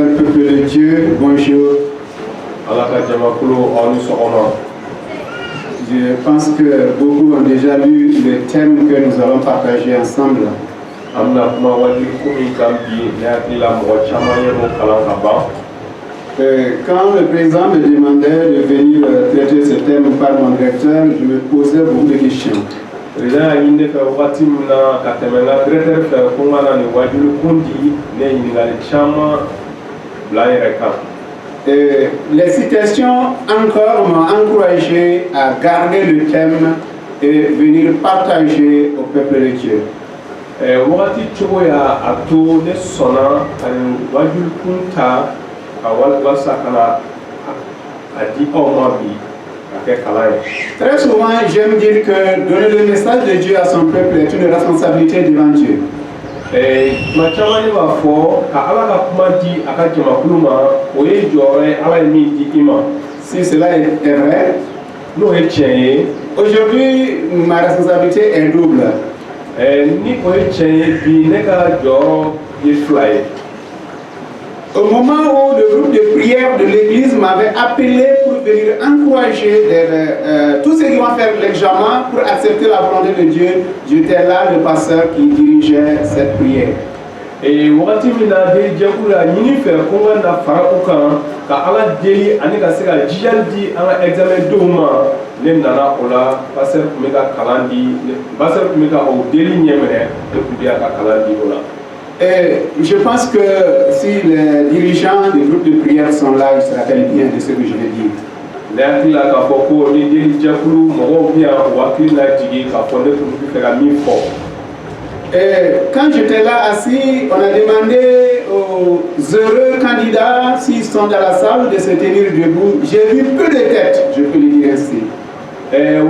sœurs, peuple de Dieu, bonjour. Je pense que beaucoup ont déjà lu le thème que nous allons partager ensemble. Quand le président me demandait de venir traiter ce thème par mon directeur, je me posais beaucoup de questions. Les citations encore m'ont encouragé à garder le thème et venir partager au peuple de Dieu. Très souvent, j'aime dire que donner le message de Dieu à son peuple est une responsabilité devant Dieu. Si cela est vrai, aujourd'hui, ma responsabilité est double. Au moment où le groupe de prière de l'église m'avait appelé pour venir encourager tous ceux qui vont faire l'examen pour accepter la volonté de Dieu, j'étais là, le pasteur qui dirigeait cette prière. Et je pense que si les dirigeants du groupe de prière sont là, ils se rappellent bien de ce que je vais dire. Quand j'étais là assis, on a demandé aux heureux candidats s'ils sont dans la salle de se tenir debout. J'ai vu peu de têtes, je peux le dire ainsi. Cela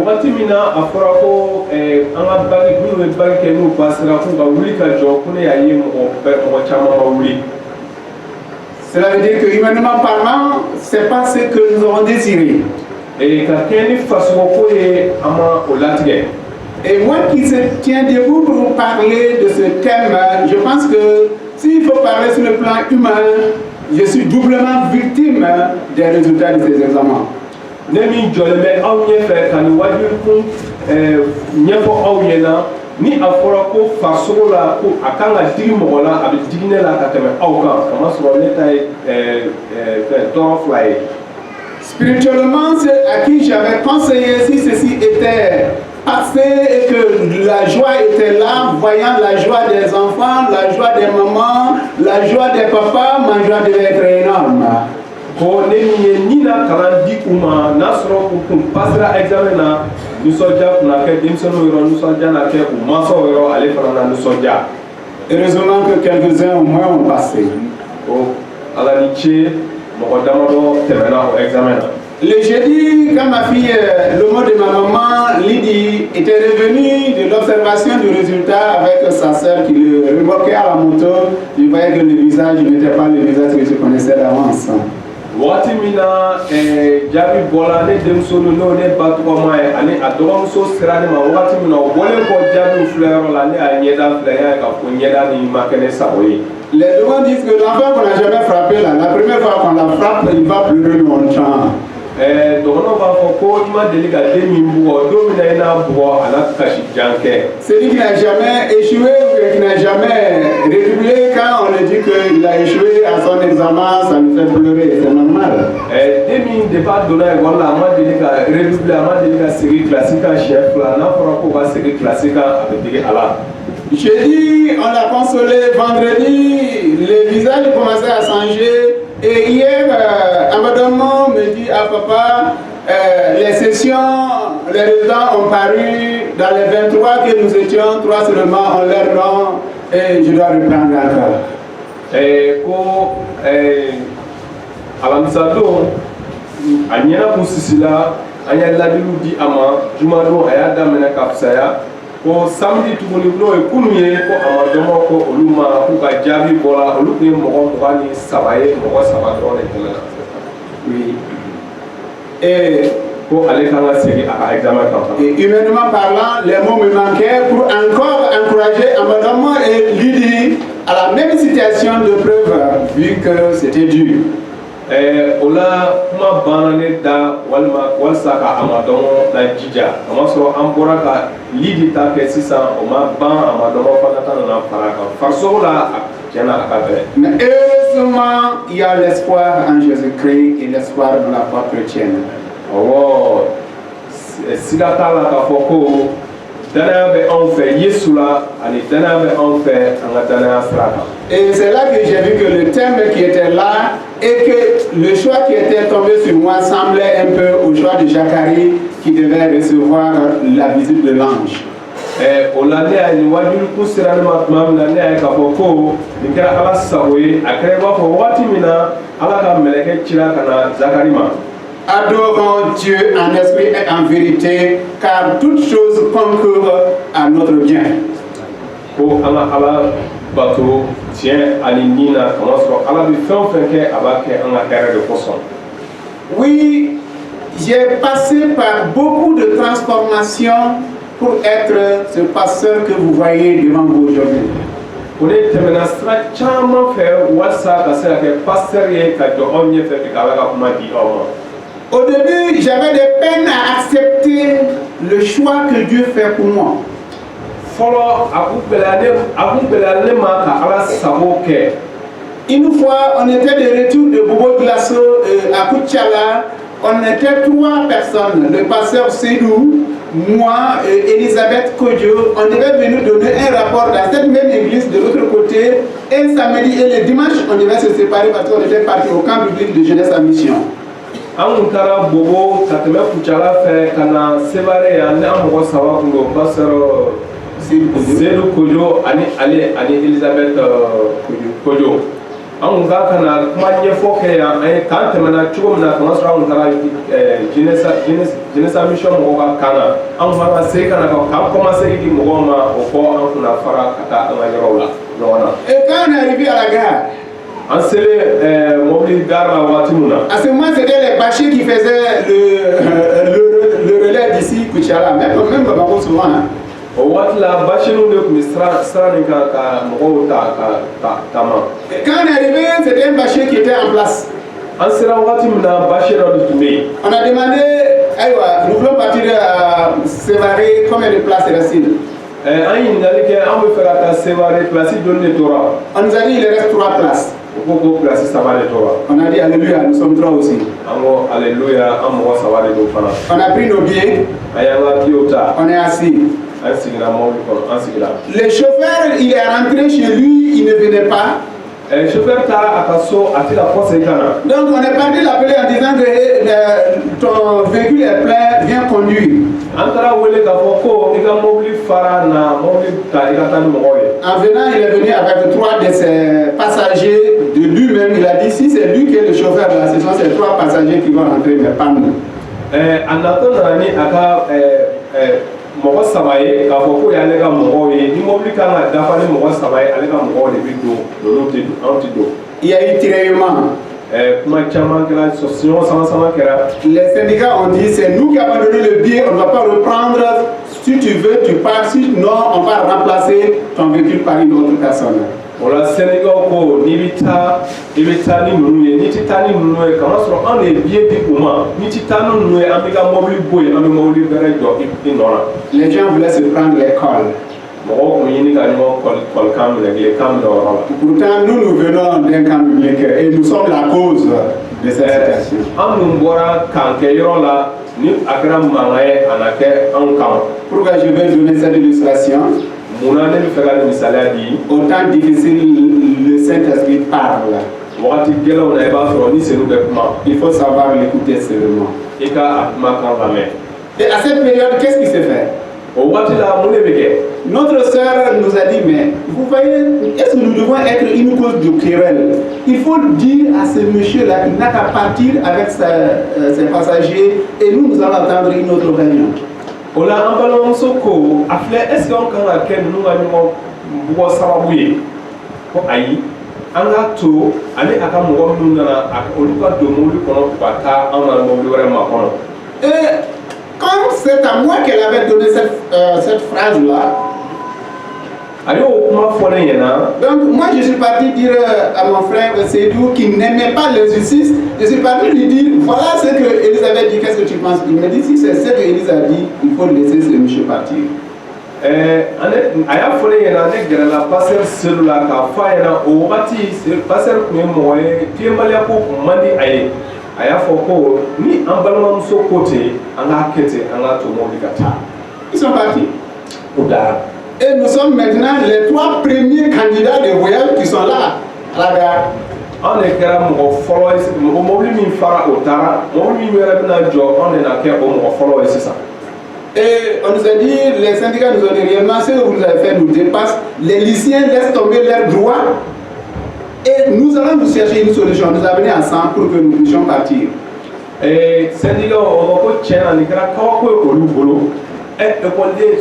veut dire que humainement parlant, c'est pas ce que nous avons désiré. Et moi qui se tiens debout pour vous parler de ce thème, je pense que s'il faut parler sur le plan humain, je suis doublement victime des résultats de ces examens. Ni afora ko faso la ko akanga digi mogola abi digine la kateme auka kama so spirituellement, c'est à qui j'avais conseillé si ceci était passé et que la joie était là, voyant la joie des enfants, la joie des mamans, la joie des papas, ma joie devait être énorme. Heureusement que quelques-uns au moins ont passé. Le jeudi, quand ma fille, le mot de ma maman, Lydie, était revenue de l'observation du résultat avec sa soeur qui le remorquait à la moto, je voyais que le visage n'était pas le visage que je connaissais d'avance. Watimina jabi bola ne demsonu no ne batuma ani adoma so sirani ma watimina obole ko jabi fleur la ne anyeda fleur ka ko nyeda ni makene saboyi. Les devants disent que l'enfant qu'on n'a jamais frappé là, la première fois qu'on la frappe, il va pleurer longtemps. Celui qui n'a jamais échoué ou qui n'a jamais redoublé, quand on lui dit qu'il a échoué à son examen, ça lui fait pleurer, c'est normal. Jeudi, on l'a consolé, vendredi, le visage commençait à changer. Et hier, Amadouman me dit à papa, les sessions, les résultats ont paru dans les 23 que nous étions, 3 seulement ont leur nom et je dois reprendre encore. Et pour Alamsado, Anya Poussisila, Anya Labilou di Ama, Jumado, Ayada Menakapsaya. Ko samedi tuguni no e kunuye ko amadoma ko oluma ko ka jabi bola oluke mo ko ni sabaye mo sabadro ne tena. Oui. Et ko ale kanga segi à examen quand. Et humainement parlant, les mots me manquaient pour encore encourager encouragé Amadama et Lydie à la même situation de preuve, vu que c'était dur. Ola kuma banane da walsa ka Amadama na jija. Amasoro ambora ka Lydie ta ke sisan o ma ban Amadama fanata na faraka. Farso la tiana akabe. Mais heureusement, il y a l'espoir en Jésus-Christ et l'espoir de la foi chrétienne. Oh, sigata la ka foko dana be en fait Yesula ani dana be en fait angatana strata. Et c'est là que j'ai vu que le thème qui était là et que le choix qui était tombé sur moi semblait un peu au choix de Zacharie qui devait recevoir la visite de l'ange. Olane ani wajulu kusirani matmam nane ay ka foko nikara ala sawe akreba ko wati mina ala ka meleke chira kana Zacharie ma. Adorons Dieu en esprit et en vérité, car toutes choses concourent à notre bien. Ko ala ala bato tien ali nina kama so ala bi fenke abake anga kere de poson. Oui, j'ai passé par beaucoup de transformations pour être ce pasteur que vous voyez devant vous aujourd'hui. On est terminé stra chama faire wasa ka se ke pasteur ye ka do onye fe ka ala ka kuma di oma. Au début, j'avais des peines à accepter le choix que Dieu fait pour moi. Une fois, on était de retour de Bobo Glasso à Kuchala. On était 3 personnes, le pasteur Sédou, moi, Elisabeth Kodjo. On devait venir donner un rapport dans cette même église de l'autre côté. Et samedi et le dimanche, on devait se séparer parce qu'on était parti au camp biblique de jeunesse à mission. An taara Bobo ka tɛmɛ Kucala fɛ ka na Sevare yan ne an mɔgɔ 3 kun don pasteur Seydou Kodjo ani Elisabeth Kodjo. An kun ka kana kuma ɲɛfɔ kɛ yan an ye k'an tɛmɛna cogo min na kama sɔrɔ an kun taara jeunesse mission mɔgɔw ka kan na an kun b'an ka segin ka na k'an commencer di mɔgɔw ma o kɔ an kunna fara ka taa an ka yɔrɔw la ɲɔgɔn na. Et quand on est arrivé à la gare, à ce moment, c'était les bâchers qui faisaient le relais d'ici, Kuchala, même Bamako souvent. Et quand on est arrivé, c'était un bâcher qui était en place. On a demandé, nous voulons partir à Sévaré, combien de places reste-t-il? On nous a dit il reste 3 places. On a dit alléluia, nous sommes 3 aussi. On a pris nos billets. On est assis. Le chauffeur, il est rentré chez lui, il ne venait pas. Donc on est parti l'appeler en disant que ton véhicule est plein, viens conduire. En venant, il est venu avec 3 de ses passagers de lui-même. Il a dit si c'est lui qui est le chauffeur de la session, c'est 3 passagers qui vont rentrer, mais pas nous. Mɔgɔ saba ye k'a fɔ ko y'ale ka mɔgɔw ye ni mobili kan ka dafa ni mɔgɔ saba ye ale ka mɔgɔw de bi don ninnu tɛ don anw tɛ don. Il y a eu tiraillement. Kuma caman kɛra sɔsiyɔn sama kɛra. Les syndicats ont dit c'est nous qui avons donné le billet, on ne va pas reprendre. Si tu veux tu pars, sinon on va remplacer ton véhicule par une autre personne. Ola Sénégal ko ni bi taa i bɛ taa ni ninnu ye ni tɛ taa ni ninnu ye kama sɔrɔ anw de ye billet di u ma ni tɛ taa ni ninnu ye an bɛ ka mobili bɔ yen an bɛ mobili wɛrɛ jɔ i nɔ la. Les gens voulaient se prendre les cols. Mɔgɔw kun ɲini ka ɲɔgɔn kɔlikan minɛ kan minɛ o yɔrɔ la. Pourtant nous venons d'un camp biblique et nous sommes la cause de cette situation. An dun bɔra kan kɛ yɔrɔ la ni a kɛra mankan ye a na kɛ anw kan. Pourquoi je vais donner cette illustration? Autant difficile le Saint-Esprit parle. Il faut savoir l'écouter seulement. Et à cette période, qu'est-ce qui s'est fait? Notre sœur nous a dit, mais vous voyez, est-ce que nous devons être une cause de querelle? Il faut dire à ce monsieur-là qu'il n'a qu'à partir avec ses passagers et nous allons attendre une autre réunion. Ola an balimamuso ko a filɛ est ce que an kan ka kɛ ninnu ka ɲɔgɔn bugɔ sababu ye ko ayi an ka to ani a ka mɔgɔ minnu nana olu ka don mobili kɔnɔ ka taa an ka mobili wɛrɛ ma kɔnɔ. Et comme c'est à moi qu'elle avait donné cette phrase là, Donc moi je suis parti dire à mon frère Seydou qui n'aimait pas l'injustice, je suis parti lui dire voilà ce que Elisabeth dit, qu'est-ce que tu penses? Il me dit si c'est ce que Elisa a dit, il faut laisser ce monsieur partir. Aya fɔle ɲɛna ne gɛrɛla pasteur Selu la k'a fɔ a ɲɛna o wagati pasteur tun ye mɔgɔ ye tilenbaliya ko kun man di a ye a y'a fɔ ko ni an balimamuso ko ten an k'a kɛ ten an k'a to mɔbili ka taa. Ils sont partis. O dara. Et nous sommes maintenant les 3 premiers candidats de voyage qui sont là à la gare. An de kɛra mɔgɔ fɔlɔ ye mɔbili min fara o taara mɔbili min yɛrɛ bɛna jɔ an de na kɛ o mɔgɔ fɔlɔ ye sisan. Et on nous a dit, les syndicats nous ont dit réellement ce que vous avez fait nous dépasse. Les lycéens laissent tomber leurs droits. Et nous allons nous chercher une solution, nous amener ensemble pour que nous puissions partir. Et syndicat on va ko tiɲɛ na nin kɛra kabako ye olu bolo. Ekɔliden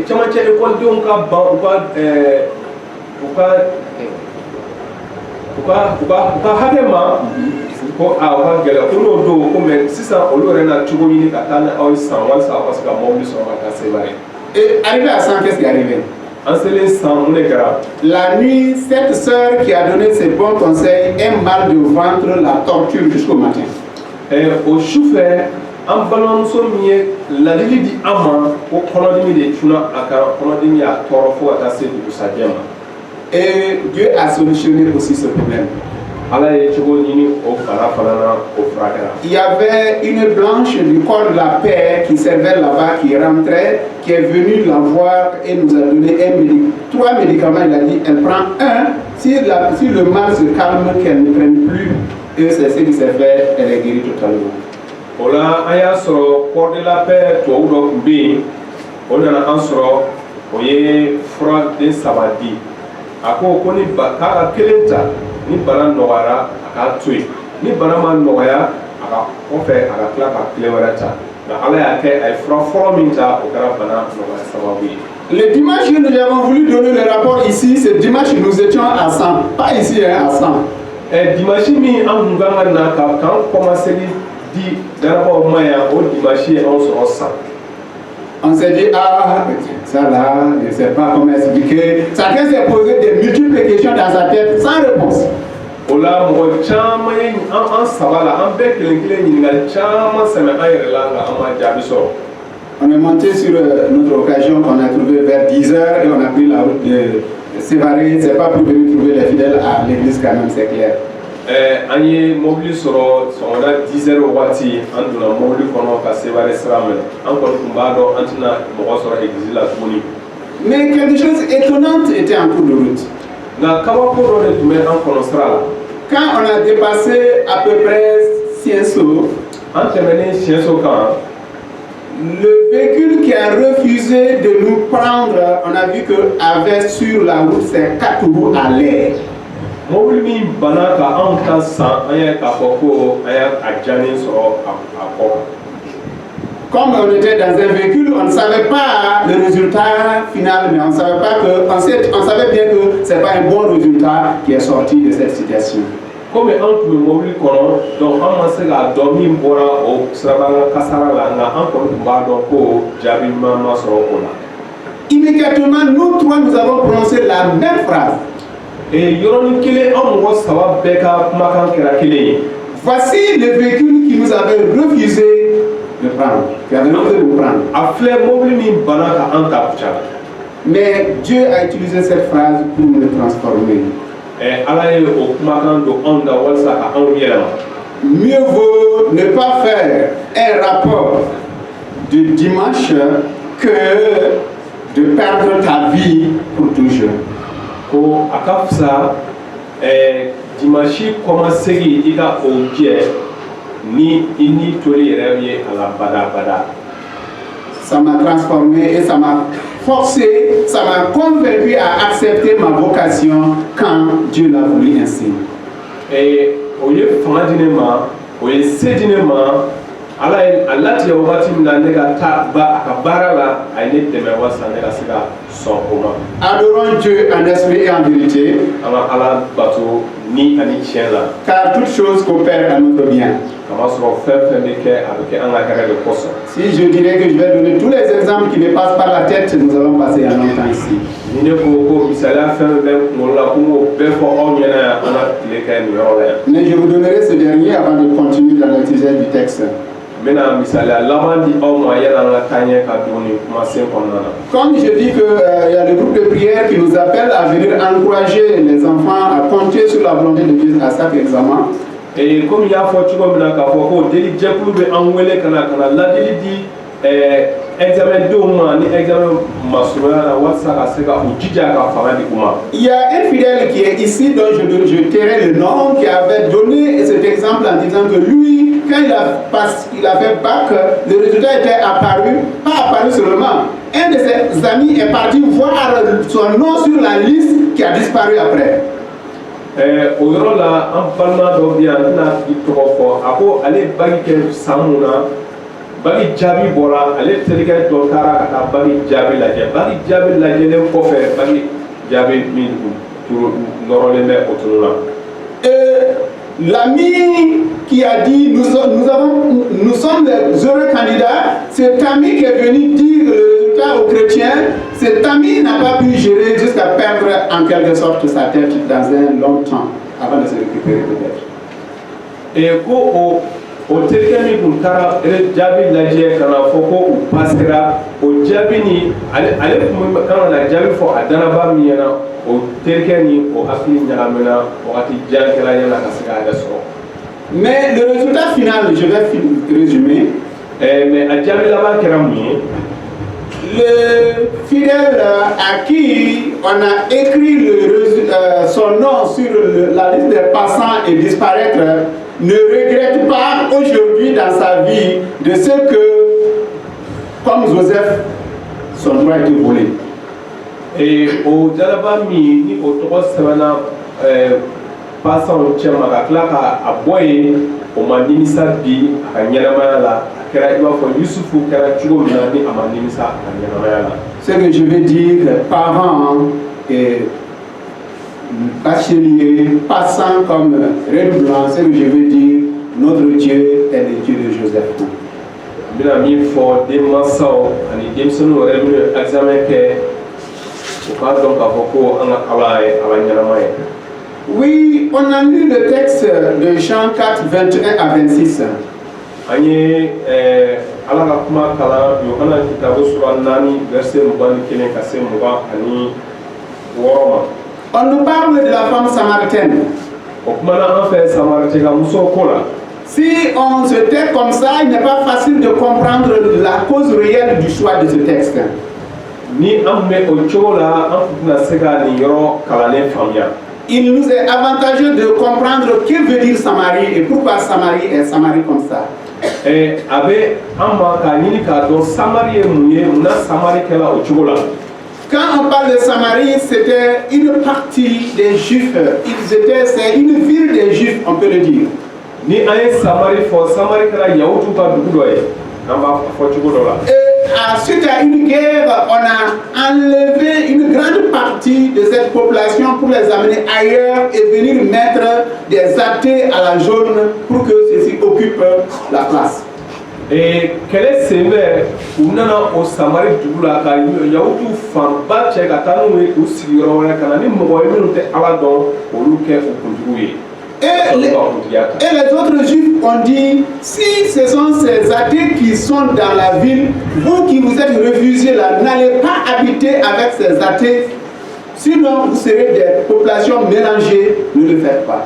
caman cɛ ekɔlidenw ka ban u ka hakɛ ma ko a u ka gɛlɛ ko n'o don ko mɛ sisan olu yɛrɛ na cogo ɲini ka taa ni aw ye san walasa aw ka se ka mɔbili sɔrɔ ka taa Sévaré. Et arrivé à 100, qu'est-ce qui est arrivé? An selen san mun de kɛra. La nuit, cette sœur qui a donné ses bons conseils, un mal de ventre, la torture jusqu'au matin. O sufɛ an balimamuso min ye ladili di an ma ko kɔnɔdimi de cunna a kan kɔnɔdimi y'a tɔɔrɔ fo ka taa se dugusajɛ ma. Et Dieu a solutionné aussi ce problème. Il y avait une blanche du corps de la paix qui servait là-bas, qui rentrait, qui est venue la voir et nous a donné 3 médicaments. Il a dit, elle prend un, si le mal se calme, qu'elle ne prenne plus, et c'est ce qui s'est fait, elle est guérie totalement. Ola aya soro corps de la paix to udo mbi onana ansoro oye fra de sabadi ako ko ni bakara kelenta ni bana nogara aka tui ni bana man noya aka ofe aka klaka klewarata na ala ya ke ay fra forminta o kara bana nogara sababu. Le dimanche que nous avons voulu donner le rapport ici, ce dimanche nous étions à 100, pas ici à 100. Et dimanche mi an nganga na ka kan commencer di d'abord maya au dimanche on se ressent. On s'est dit, ah, ça là, je ne sais pas comment expliquer. Chacun s'est posé des multiples questions dans sa tête sans réponse. Ola mo chama en sabala en bec l'anglais ni ngal chama ça me aire là en jabiso. On est monté sur notre occasion qu'on a trouvé vers 10h et on a pris la route de Sévaré. C'est pas pour venir trouver les fidèles à l'église quand même, c'est clair. Anye mobili soro sonda 10h wati anduna mobili kono ka Sévaré sramel encore kumbado antina mo soro église la tuni. Mais quelque chose d'étonnant était en cours de route. Na kawa ko do de mais en kono sra. Quand on a dépassé à peu près Sienso, en terminé Sienso quand le véhicule qui a refusé de nous prendre, on a vu que avait sur la route ses 4 roues à l'air. Comme on était dans un véhicule, on ne savait pas le résultat final, mais on savait bien que ce n'est pas un bon résultat qui est sorti de cette situation. Comme on peut mobile donc on sait la dormir pour au Sravana Kasarala, encore Jabima Sorokola. Immédiatement, nous trois, nous avons prononcé la même phrase. Et voici le véhicule qui nous avait refusé de prendre, qui avait refusé de nous prendre. Mais Dieu a utilisé cette phrase pour me transformer. Mieux vaut ne pas faire un rapport de dimanche que de perdre ta vie pour toujours. Ko akafsa dimanche commencer ida oje ni ini toli revie à la bada. Ça m'a transformé et ça m'a forcé, ça m'a convaincu à accepter ma vocation quand Dieu l'a voulu ainsi. Et oye fangadinema, oye sedinema, Allah ti wati na nega ta ba akabara la aine teme wasa nega sika son koma. Adorons Dieu en esprit et en vérité. Allah bato ni ani tiela. Car toute chose coopère à notre bien. Si je dirais que je vais donner tous les exemples qui me passent par la tête, nous allons passer un long temps ici. Mais je vous donnerai ce dernier avant de continuer dans l'exégèse du texte. Comme je dis qu'il y a le groupe de prière qui nous appelle à venir encourager les enfants à compter sur la volonté de Dieu à chaque examen. Et comme il y a fort tu comme la kafoko deli jekulu be anwele kana la deli di examen de mois ni examen masura na wasa ka seka ujija ka fara di kuma. Il y a un fidèle qui est ici dont je tairai le nom, qui avait donné cet exemple en disant que lui, quand il a fait bac, le résultat était apparu, pas apparu seulement. Un de ses amis est parti voir son nom sur la liste qui a disparu après. Au yɔrɔ la an balima dɔ bɛ yan n tɛna i tɔgɔ fɔ a ko ale bagi kɛ san mun na bagi jaabi bɔra ale terikɛ dɔ taara ka taa bagi jaabi lajɛ bagi jaabi lajɛlen kɔfɛ bagi jaabi min nɔrɔlen bɛ o tunu na. L'ami qui a dit nous sommes les heureux candidats, cet ami qui est venu dire le résultat aux chrétiens, cet ami n'a pas pu gérer jusqu'à perdre en quelque sorte sa tête dans un long temps avant de se récupérer peut-être. Et ko o terikɛ min kun taara jaabi lajɛ ka na fɔ ko u pasera o jaabi ni ale kun kan ka jaabi fɔ a danaba min ɲɛna o terikɛ ni o hakili ɲagamina wagati jan kɛra yala ka se k'a yɛrɛ sɔrɔ. Mais le résultat final, je vais résumer. Mais a jaabi laban kɛra mun ye. Le fidèle à qui on a écrit son nom sur la liste des passants et disparaître ne regrette pas aujourd'hui dans sa vie de ce que, comme Joseph, son droit a été volé. Et au jalaba mi ni o tɔgɔ sɛbɛnna passant cɛ ma ka tila ka a bɔ yen o ma nimisa bi a ka ɲɛnamaya la a kɛra i b'a fɔ Yusufu kɛra cogo min na ni a ma nimisa a ka ɲɛnamaya la. Ce que je veux dire, parents et bacheliers, passant comme redoublant, ce que je veux dire, notre Dieu est le Dieu de Joseph. N bɛna min fɔ denmansaw ani denmisɛnninw yɛrɛ minnu ye examen kɛ u k'a dɔn k'a fɔ ko an ka kalan ye ala ɲɛnama ye. Oui, on a lu le texte de Jean 4, 21 à 26. An ye ala ka kuma kalan Yohana kitabu sura 4 verset 21 ka se 26 ma. On nous parle de la femme samaritaine. O kumana an fɛ Samaritɛkamuso ko la. Si on se tait comme ça, il n'est pas facile de comprendre la cause réelle du choix de ce texte. Ni an bɛ o cogo la an tɛna se ka nin yɔrɔ kalannen faamuya. Il nous est avantageux de comprendre que veut dire Samarie et pourquoi Samarie est Samarie comme ça. A bɛ an ma k'a ɲini k'a dɔn Samari ye mun ye munna Samari kɛra o cogo la. Quand on parle de Samarie, c'était une partie des Juifs. C'est une ville des Juifs, on peut le dire. Ni an ye Samari fɔ Samari kɛra Yahudiw ka dugu dɔ ye an b'a fɔ cogo dɔ la. Suite à une guerre, on a enlevé une grande partie de cette population pour les amener ailleurs et venir mettre des athées à la jaune pour que ceux-ci occupent la place. Et kɛlɛ senfɛ u nana o Samari dugu la ka Yahudiw fanba cɛ ka taa n'u ye u sigi yɔrɔ wɛrɛ ka na ni mɔgɔ ye minnu tɛ Ala dɔn olu kɛ u kuntigiw ye. Et les autres Juifs ont dit, si ce sont ces athées qui sont dans la ville, vous qui vous êtes réfugiés là, n'allez pas habiter avec ces athées, sinon vous serez des populations mélangées, ne le faites pas.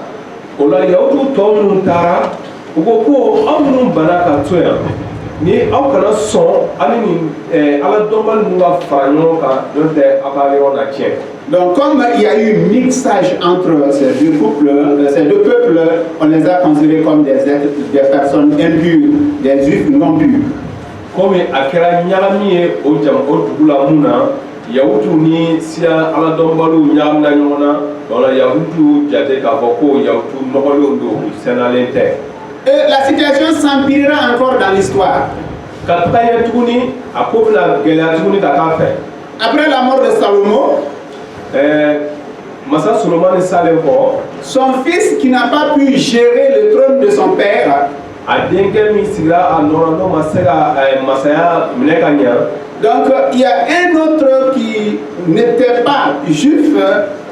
Ni aw kana sɔn ani nin ala dɔnbali ninnu ka fara ɲɔgɔn kan n'o tɛ aw ka yɔrɔ na tiɲɛ. Donc comme il y a eu un mixage entre ces deux peuples, on les a considérés comme des personnes impures, des juifs non purs. Comme a kɛra ɲagami ye o dugu la mun na Yahudiw ni sira ala dɔnbaliw ɲagamina ɲɔgɔn na wala Yahudiw jate k'a fɔ ko Yahudiw nɔgɔlenw don u sɛnɛlen tɛ. Et la situation s'empirera encore dans l'histoire. Après la mort de Salomon, son fils qui n'a pas pu gérer le trône de son père, Donc il y a un autre qui n'était pas juif,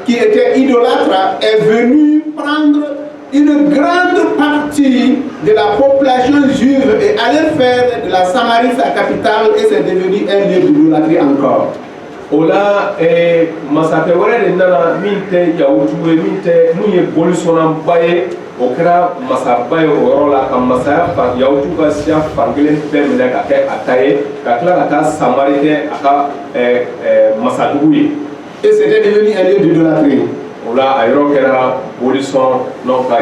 qui était idolâtre, est venu prendre une grande partie de la population juive et aller faire de la Samarie sa capitale, et c'est devenu un lieu d'idolâtrie encore. Ola masakɛ wɛrɛ de nana min tɛ yahudiw ye min tɛ mun ye bolisɔnnaba ye o kɛra masaba ye o yɔrɔ la ka masaya fan yahudiw ka siya fankelen bɛɛ minɛ ka kɛ a ta ye ka tila ka taa Samari kɛ a ka masadugu ye. Et c'était devenu un lieu d'idolâtrie. Ola a yɔrɔ kɛra bolisɔn n'o ka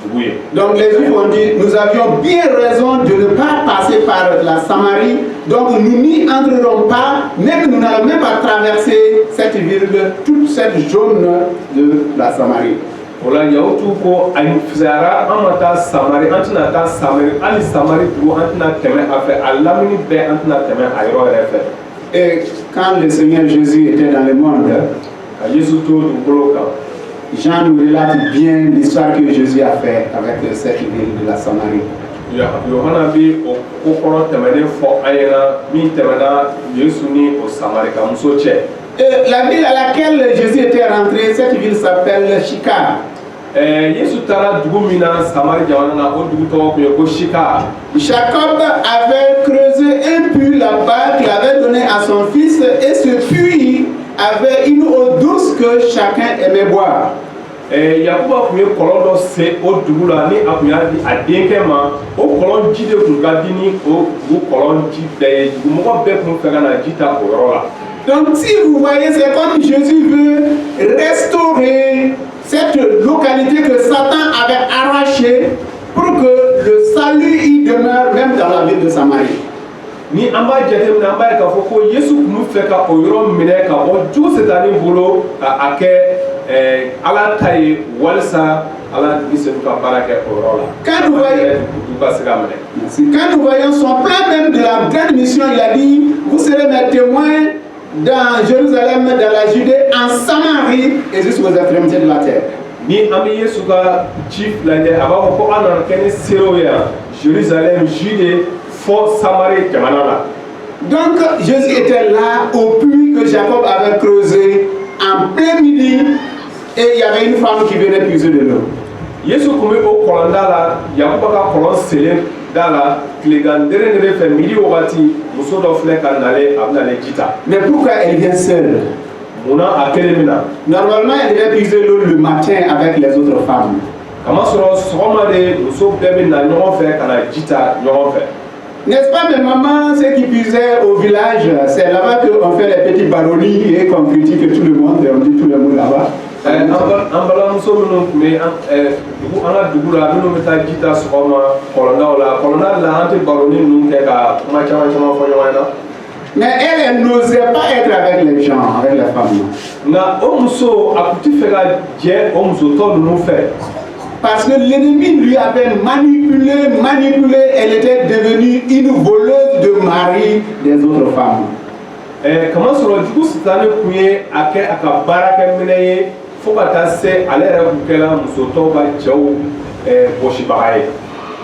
dugu ye. Donc les Juifs ont dit, nous avions bien raison de ne pas passer par la Samarie, donc nous n'y entrerons pas, mais nous n'allons même pas traverser cette ville, toute cette zone de la Samarie. Ola yahudiw ko a fisayara an ma taa Samari, an tɛna taa Samari, hali Samari dugu an tɛna tɛmɛ a fɛ, a lamini bɛɛ an tɛna tɛmɛ a yɔrɔ yɛrɛ fɛ. Et quand le Seigneur Jésus était dans le monde, ka Yesu to dugukolo kan, Jean nous relate bien l'histoire que Jésus a fait avec cette ville de la Samarie. Yohana bi o kokɔrɔ tɛmɛnen fɔ an ɲɛna min tɛmɛna Yesu ni o Samarika muso cɛ. La ville à laquelle Jésus était rentré, cette ville s'appelle Sychar. Yesu taara dugu min na Samari jamana na o dugu tɔgɔ tun ye ko Sychar. Jacob avait creusé un puits là-bas qu'il avait donné à son fils, et ce puits avait une eau douce que chacun aimait boire. Yakuba tun ye kɔlɔn dɔ se o dugu la ni a tun y'a di a denkɛ ma, o kɔlɔn ji de tun ka di ni o dugu kɔlɔn ji bɛɛ ye, dugumɔgɔ bɛɛ tun fɛ ka na ji ta o yɔrɔ la. Donc si vous voyez, c'est comme Jésus veut restaurer cette localité que Satan avait arrachée pour que le salut y demeure même dans la ville de Samarie. Ni an b'a jateminɛ an b'a ye k'a fɔ ko Yesu tun bɛ fɛ ka o yɔrɔ minɛ ka bɔ jugu Sitani bolo a kɛ Ala ta ye walisa Ala ni se ka baara kɛ o yɔrɔ la. Quand nous voyons son plan même de la grande mission, il a dit, vous serez mes témoins dans Jérusalem, dans la Judée, en Samarie et jusqu'aux extrémités de la terre. Ni an bɛ Yesu ka ci lajɛ a b'a fɔ ko an nana kɛ ni seerew ye yan Jérusalem, Judée fo Samarie jamana la. Donc Jésus était là au puits que Jacob avait creusé en plein midi, et il y avait une femme qui venait puiser de l'eau. Yesu tun bɛ o kɔlɔn da la, Yakuba ka kɔlɔn selen da la, tilegan dɛrɛ fɛ midi wagati muso dɔ filɛ ka nale a bɛna ale ji ta. Mais pourquoi elle vient seule? Munna a kelen min na? Normalement elle devait puiser l'eau le matin avec les autres femmes. Kamasɔrɔ sɔgɔma de muso bɛɛ bɛ na ɲɔgɔn fɛ ka na ji ta ɲɔgɔn fɛ. N'est-ce pas mes mamans, ceux qui puisaient au village, c'est là-bas qu'on fait les petits baronnies et qu'on critique tout le monde, on dit tout le monde là-bas. An balimamuso minnu tun bɛ an ka dugu la minnu bɛ taa ji ta sɔgɔma kɔlɔndaw la an tɛ baroni ninnu kɛ ka kuma caman fɔ ɲɔgɔn ɲɛna. Mais elle n'osait pas être avec les gens, avec les femmes. Nka o muso a tun tɛ fɛ ka jɛ o musotɔ ninnu fɛ. Parce que l'ennemi lui avait manipulé, elle était devenue une voleuse de mari des autres femmes. Kamasɔrɔ jugu Sitani tun ye a kɛ a ka baarakɛminɛ ye fo ka taa se ale yɛrɛ tun kɛra musotɔw ka cɛw bɔsibaga ye.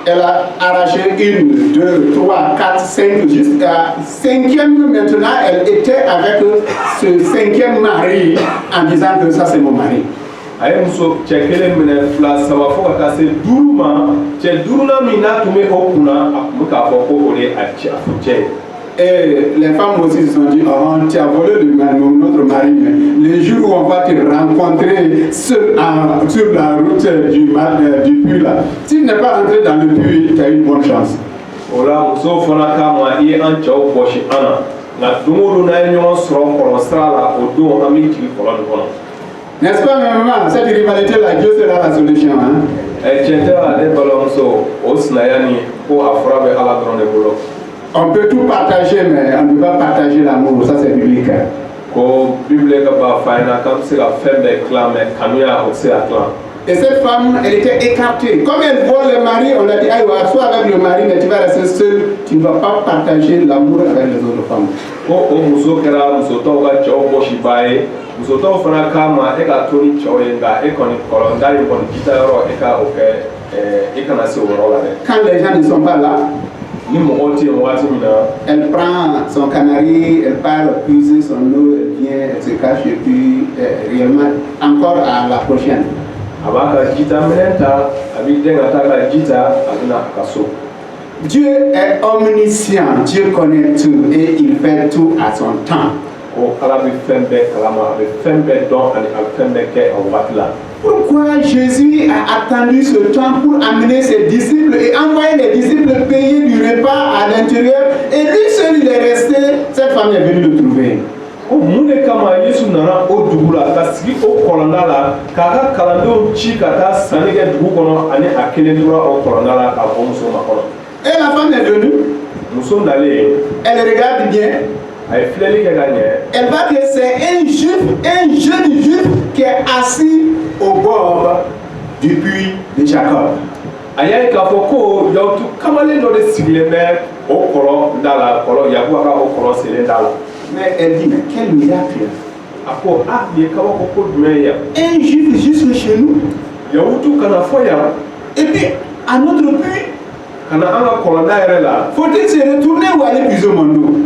Elle a arraché 1, 2, 3, 4, 5, jusqu'à 5e maintenant, elle était avec ce 5e mari en disant que ça c'est mon mari. A ye muso cɛ kelen minɛ fila saba fo ka taa se 5 ma, cɛ 5nan min n'a tun bɛ o kunna a tun bɛ k'a fɔ ko o de ye a cɛ ye. Et les femmes aussi se sont dit, oh, tu as volé notre mari, mais le jour où on va te rencontrer sur la route du puits là, si tu n'es pas rentré dans le puits, tu as une bonne chance. Ola muso fana k'a ma i ye an cɛw bɔsi an na, nka don o don n'an ye ɲɔgɔn sɔrɔ kɔlɔn sira la o don an bɛ jigin kɔlɔn nin kɔnɔ. N'est-ce pas mes mamans, cette rivalité là, Dieu sera la solution. Hein? Tiɲɛ tɛ wa ne balimamuso o sinaya nin ko a fura bɛ Ala dɔrɔn de bolo. On peut tout partager, mais on ne peut pas partager l'amour, ça c'est biblique. Ko Bible ka ba fa ina k'an bɛ se ka fɛn bɛɛ tilan mais kanuya o tɛ se ka tilan. Et cette femme, elle était écartée. Comme elle voit le mari, on a dit, aïe, sois avec le mari, mais tu vas rester seul, tu ne vas pas partager l'amour avec les autres femmes. Ko o muso kɛra musotɔw ka cɛw bɔsiba ye, musotɔw fana k'a ma e ka to ni cɛw ye nka e kɔni kɔlɔnda in kɔni jitayɔrɔ e ka o kɛ e kana se o yɔrɔ la dɛ. Quand les gens ne sont pas là, Elle prend son canari, elle part puiser son eau, elle vient, elle se cache et puis réellement encore à la prochaine. Dieu est omniscient, Dieu connaît tout et il fait tout à son temps. Pourquoi Jésus a attendu ce temps pour amener ses disciples et envoyer les disciples payer du repas à l'intérieur et lui seul il est resté, cette femme est venue le trouver. Et la femme est venue, elle regarde bien, elle va dire c'est un jeune juif qui est assis au bord du puits de Jacob. Mais elle dit, mais quel miracle! Un juif jusque chez nous. Et puis, à notre puits, faut-il se retourner ou aller puiser mon eau?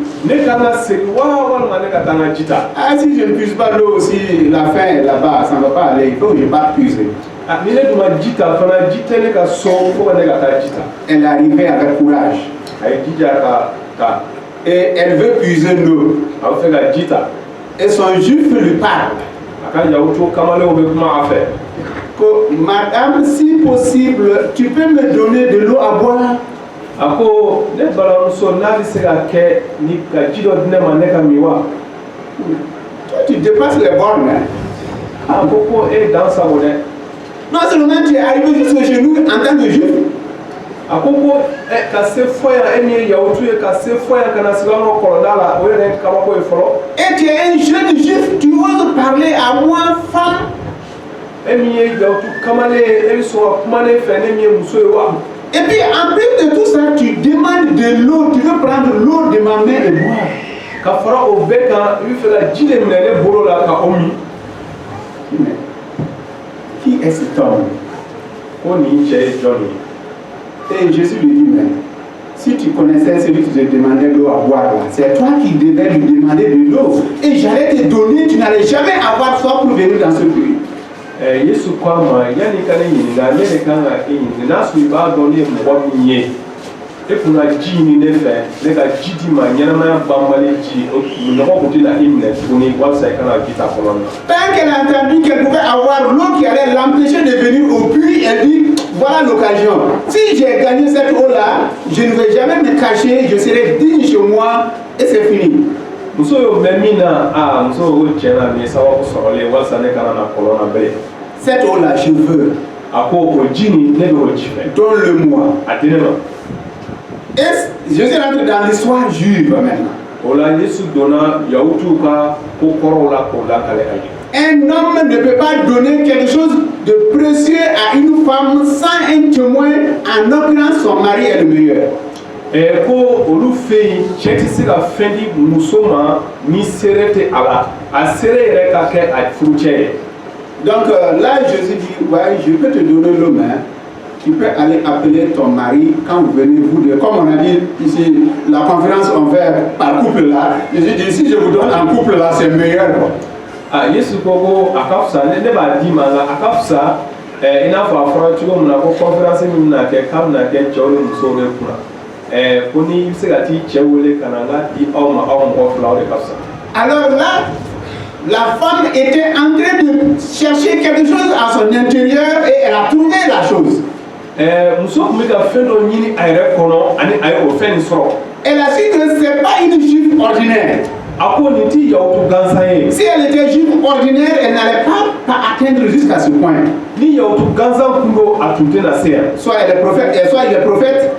Ah, si je ne puise pas l'eau aussi, la faim est là-bas, ça ne va pas aller, il faut que je parte puiser. Elle est arrivée avec courage. Et elle veut puiser l'eau. Et son juif lui parle. Madame, si possible, tu peux me donner de l'eau à boire? Toi, tu dépasses les bornes. Non seulement tu es arrivé jusqu'à chez nous en tant que juif. Et tu es un jeune juif, tu oses parler à moi, femme? Et puis en plus de tout ça, tu demandes de l'eau, tu veux prendre l'eau de ma main et boire. Qui est cet homme? Et Jésus lui dit, mais si tu connaissais celui qui te demandait l'eau à boire là, c'est toi qui devais lui demander de l'eau. Et j'allais te donner, tu n'allais jamais avoir soif pour venir dans ce puits. Tant qu'elle a entendu qu'elle pouvait avoir l'eau qui allait l'empêcher de venir au puits, elle dit, voilà l'occasion. Si j'ai gagné cette eau-là, je ne vais jamais me cacher, je serai digne chez moi et c'est fini. Cette eau-là, je veux. Donne-le-moi. Et Jésus rentre dans l'histoire juive maintenant. Un homme ne peut pas donner quelque chose de précieux à une femme sans un témoin, en l'occurrence son mari est le meilleur. Donc là, Jésus dit, ouais, je peux te donner l'eau, mais tu peux aller appeler ton mari quand vous venez vous deux. Comme on a dit ici, la conférence on fait par couple là. Jésus dit, si je vous donne un couple là, c'est meilleur. Alors là, la femme était en train de chercher quelque chose à son intérieur et elle a trouvé la chose. Elle a su que ce n'est pas une juive ordinaire. Si elle était juive ordinaire, elle n'allait pas atteindre jusqu'à ce point. Soit elle est prophète, soit il est prophète.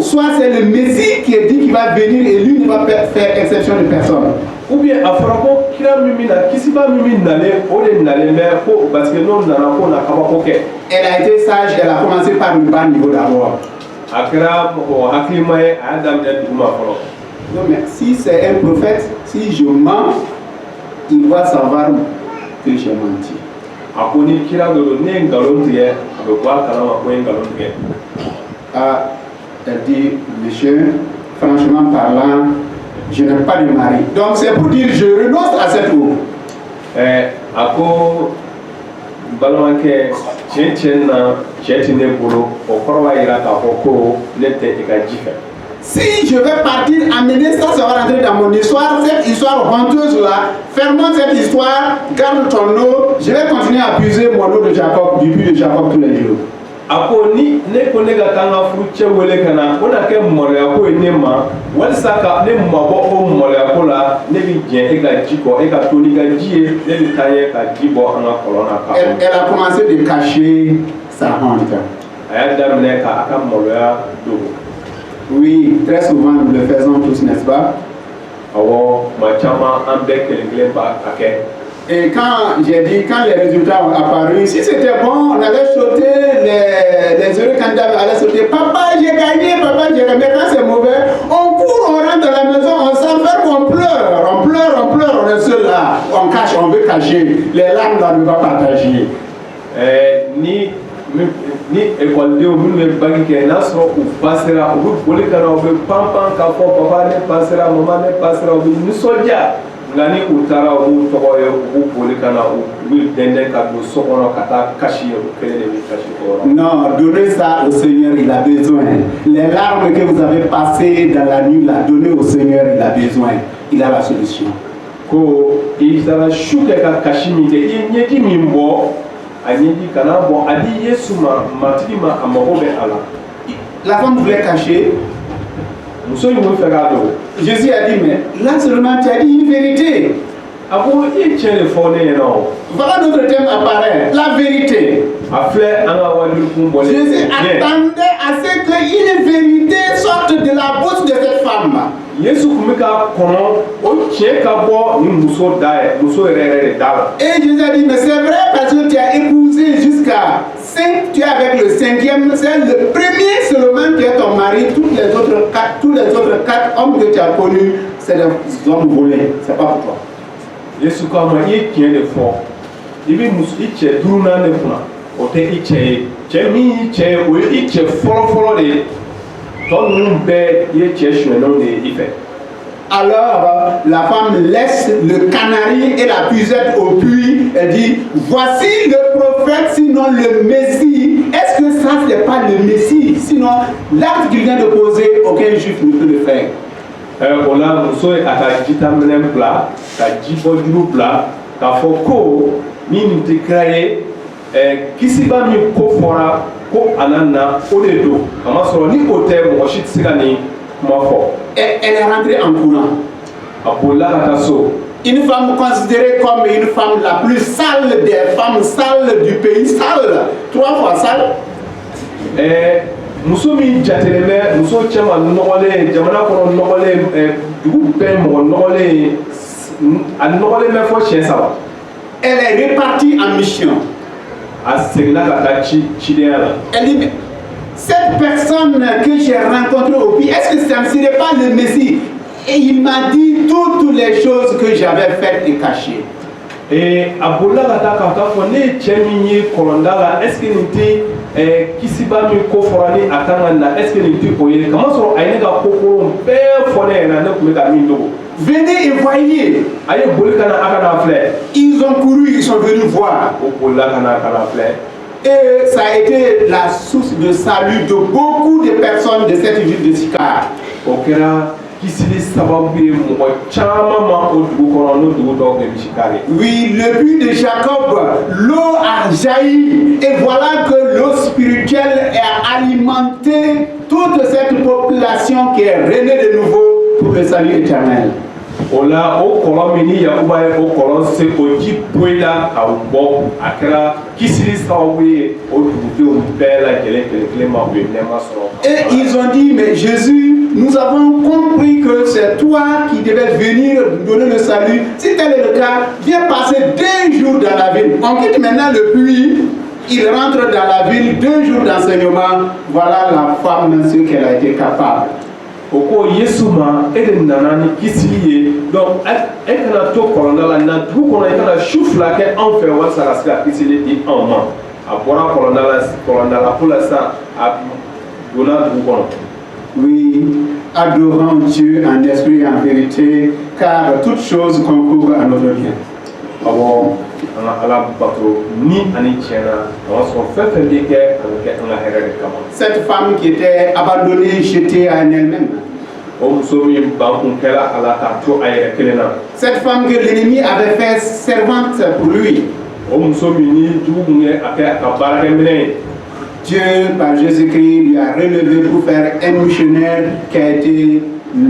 Soit c'est le Messie qui est dit qu'il va venir et lui ne va faire exception de personne. Ou bien elle a été sage, elle a commencé par le bas niveau d'abord. Non, mais si c'est un prophète, si je mens, il va savoir que j'ai menti. Elle dit, monsieur, franchement parlant, je n'ai pas de mari. Donc c'est pour dire, je renonce à cette eau. Ako balimakɛ cɛn na cɛ ti ne bolo o kɔrɔ b'a yira k'a fɔ ko ne tɛ i ka ji fɛ. Si je vais partir amener ça, ça va rentrer dans mon histoire, cette histoire honteuse là, fermons cette histoire, garde ton eau, je vais continuer à puiser mon eau de Jacob, du puits de Jacob tous les jours. A ko ni ne ko ne ka taa n ka furu cɛ wele ka na o na kɛ maloya ko ye ne ma walisa ka ne mabɔ o maloya ko la ne bi jɛn e ka ji kɔ e ka to n'i ka ji ye ne bi taa ye ka ji bɔ an ka kɔlɔn na ka Elle a commencé de cacher sa honte. a y'a daminɛ k'a ka maloya dogo. Oui, très souvent nous le faisons tous, n'est-ce pas? Awɔ ma caman an bɛɛ kelen kelen b'a a kɛ. Et quand j'ai dit, quand les résultats ont apparu, si c'était bon, on allait sauter, les heureux candidats allaient sauter. Papa, j'ai gagné, papa, j'ai gagné. Mais quand c'est mauvais, on court, on rentre dans la maison, on s'enferme, on pleure, on est seul là. On cache, on veut cacher. Les larmes là, on ne va pas partager. Ni ekɔlidenw minnu bɛ bagi kɛ n'a sɔrɔ u pasera u bɛ boli ka na u bɛ panpan k'a fɔ papa ne pasera mama ne pasera u bɛ nisɔndiya nka ni u taara u b'u tɔgɔ ye u b'u boli ka na u bɛ dɛndɛn ka don so kɔnɔ ka taa kasi ye u kelen de bɛ kasi o yɔrɔ. Non, donnez ça au Seigneur, il a besoin. Les larmes que vous avez passées dans la nuit, là, donnez au Seigneur, il a besoin. Il a la solution. Ko i taara su kɛ ka kasi min kɛ i ye ɲɛji min bɔ. La femme voulait cacher. Jésus a dit, mais là seulement tu as dit une vérité. Voilà notre thème apparaît, la vérité. Jésus attendait à ce qu'une vérité sorte de la bouche de cette femme. Et Jésus a dit, mais c'est vrai parce que tu as épousé jusqu'à 5, tu es avec le 5e, c'est le premier seulement qui est ton mari, tous les autres 4 hommes que tu as connus, c'est des hommes volés, c'est pas pour toi. Yesu ko ama ye tiɲɛ de fɔ i bɛ muso i cɛ duurunan de kunna o tɛ i cɛ ye cɛ min y'i cɛ ye o ye i cɛ fɔlɔ-fɔlɔ de ye tɔ ninnu bɛɛ ye cɛ suɲɛnenw de ye i fɛ. Alors la femme laisse le canari et la puisette au puits. Elle dit, voici le prophète, sinon le Messie. Est-ce que ça, ce n'est pas le Messie? Sinon, l'acte qu'il vient de poser, aucun juif ne peut le faire. O la muso ye a ka jitaminɛ bila ka jibɔ juru bila k'a fɔ ko min nin tɛ kira ye kisiba min ko fɔra ko a na na o de don kamasɔrɔ ni o tɛ mɔgɔ si tɛ se ka nin kuma fɔ. Elle est rentrée en courant. A bolila ka taa so. Une femme considérée comme une femme la plus sale des femmes sales du pays, sale, 3 fois sale. Muso min jatelen bɛ muso cɛman nɔgɔlen jamana kɔnɔ nɔgɔlen dugu bɛɛ mɔgɔ nɔgɔlen a nɔgɔlen bɛ fɔ siɲɛ 3. Elle est répartie en mission. A seginna ka taa cidenya la. Elle dit, cette personne que j'ai rencontrée au pays, est-ce que ça ne serait pas le Messie? Et il m'a dit toutes les choses que j'avais faites et cachées. A bolila ka taa k'a taa fɔ ne ye cɛ min ye kɔlɔnda la est ce que nin tɛ kisiba min ko fɔra ni a kan ka na est ce que nin tɛ o ye kamasɔrɔ a ye ne ka ko kolon bɛɛ fɔ ne ɲɛna ne tun bɛ ka min dogo. Venez et voyez. A ye boli ka na a ka na filɛ. Ils ont couru, ils sont venus voir. O bolila ka na filɛ. Et ça a été la source de salut de beaucoup de personnes de cette ville de Sychar. O kɛra kisili sababu ye mɔgɔ caman ma o dugu kɔnɔ n'o dugu dɔw bɛ Sychar ye. Oui, le puits de Jacob, l'eau a jailli et voilà que l'eau spirituelle a alimenté toute cette population qui est renée de nouveau pour le salut éternel. O la o kɔlɔn min ni Yakuba ye o kɔlɔn se o ji poyila ka bɔ a kɛra kisili sababu ye o dugudenw bɛɛ lajɛlen kelen-kelen ma u ye nɛɛma sɔrɔ. Et ils ont dit, mais Jésus, nous avons compris que c'est toi qui devais venir donner le salut. Si tel est le cas, viens passer 2 jours dans la ville. On quitte maintenant le puits, il rentre dans la ville, 2 jours d'enseignement. Voilà la femme, ce qu'elle a été capable. O ko Yesu ma e de nana ni kisili ye donc e kana to kɔlɔnda la na dugu kɔnɔ e kana su 2 kɛ anw fɛ walasa ka se ka kisili di anw ma a bɔra kɔlɔnda la ko la sisan a donna dugu kɔnɔ. Oui, adorons Dieu en esprit et en vérité, car toutes choses concourent à notre bien. Awɔ an ka ala bato ni ani tiɲɛna a b'a sɔrɔ fɛn fɛn bɛ kɛ a bɛ kɛ an ka hɛrɛ de kama. Cette femme qui était abandonnée, jetée à elle-même. O muso min ban kun kɛra a la k'a to a yɛrɛ kelen na. Cette femme que l'ennemi avait fait servante pour lui. O muso min ni jugu kun ye a kɛ a ka baarakɛminɛ ye. Dieu, par Jésus-Christ, lui a relevé pour faire un missionnaire qui a été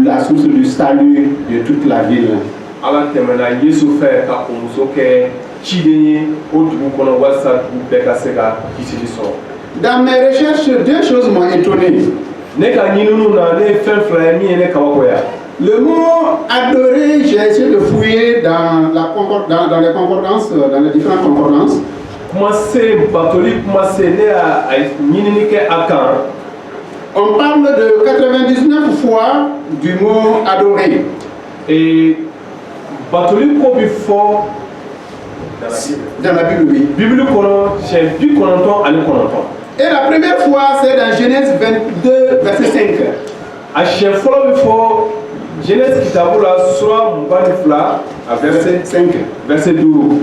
la source du salut de toute la ville. Ala tɛmɛna Yesu fɛ ka o muso kɛ ciden ye o dugu kɔnɔ walasa dugu bɛɛ ka se ka kisili sɔrɔ. Dans mes recherches, deux choses m'ont étonné. Ne ka ɲininiw na ne ye fɛn fila ye min ye ne kabakoya. Le mot adorer, j'ai essayé de fouiller dans les concordances, dans les différentes concordances. Kuma se batoli kuma se ne y'a ɲinini kɛ a kan. On parle de 99 fois du mot adorer. Et batoli ko bi fɔ dans la Bible, oui. Bible kɔnɔ siɲɛ 99 ani 9. Et la première fois, c'est dans Genèse 22, verset 5. A siɲɛ fɔlɔ bi fɔ Genèse kitabu la sura 22 a verset 5. Verset 12.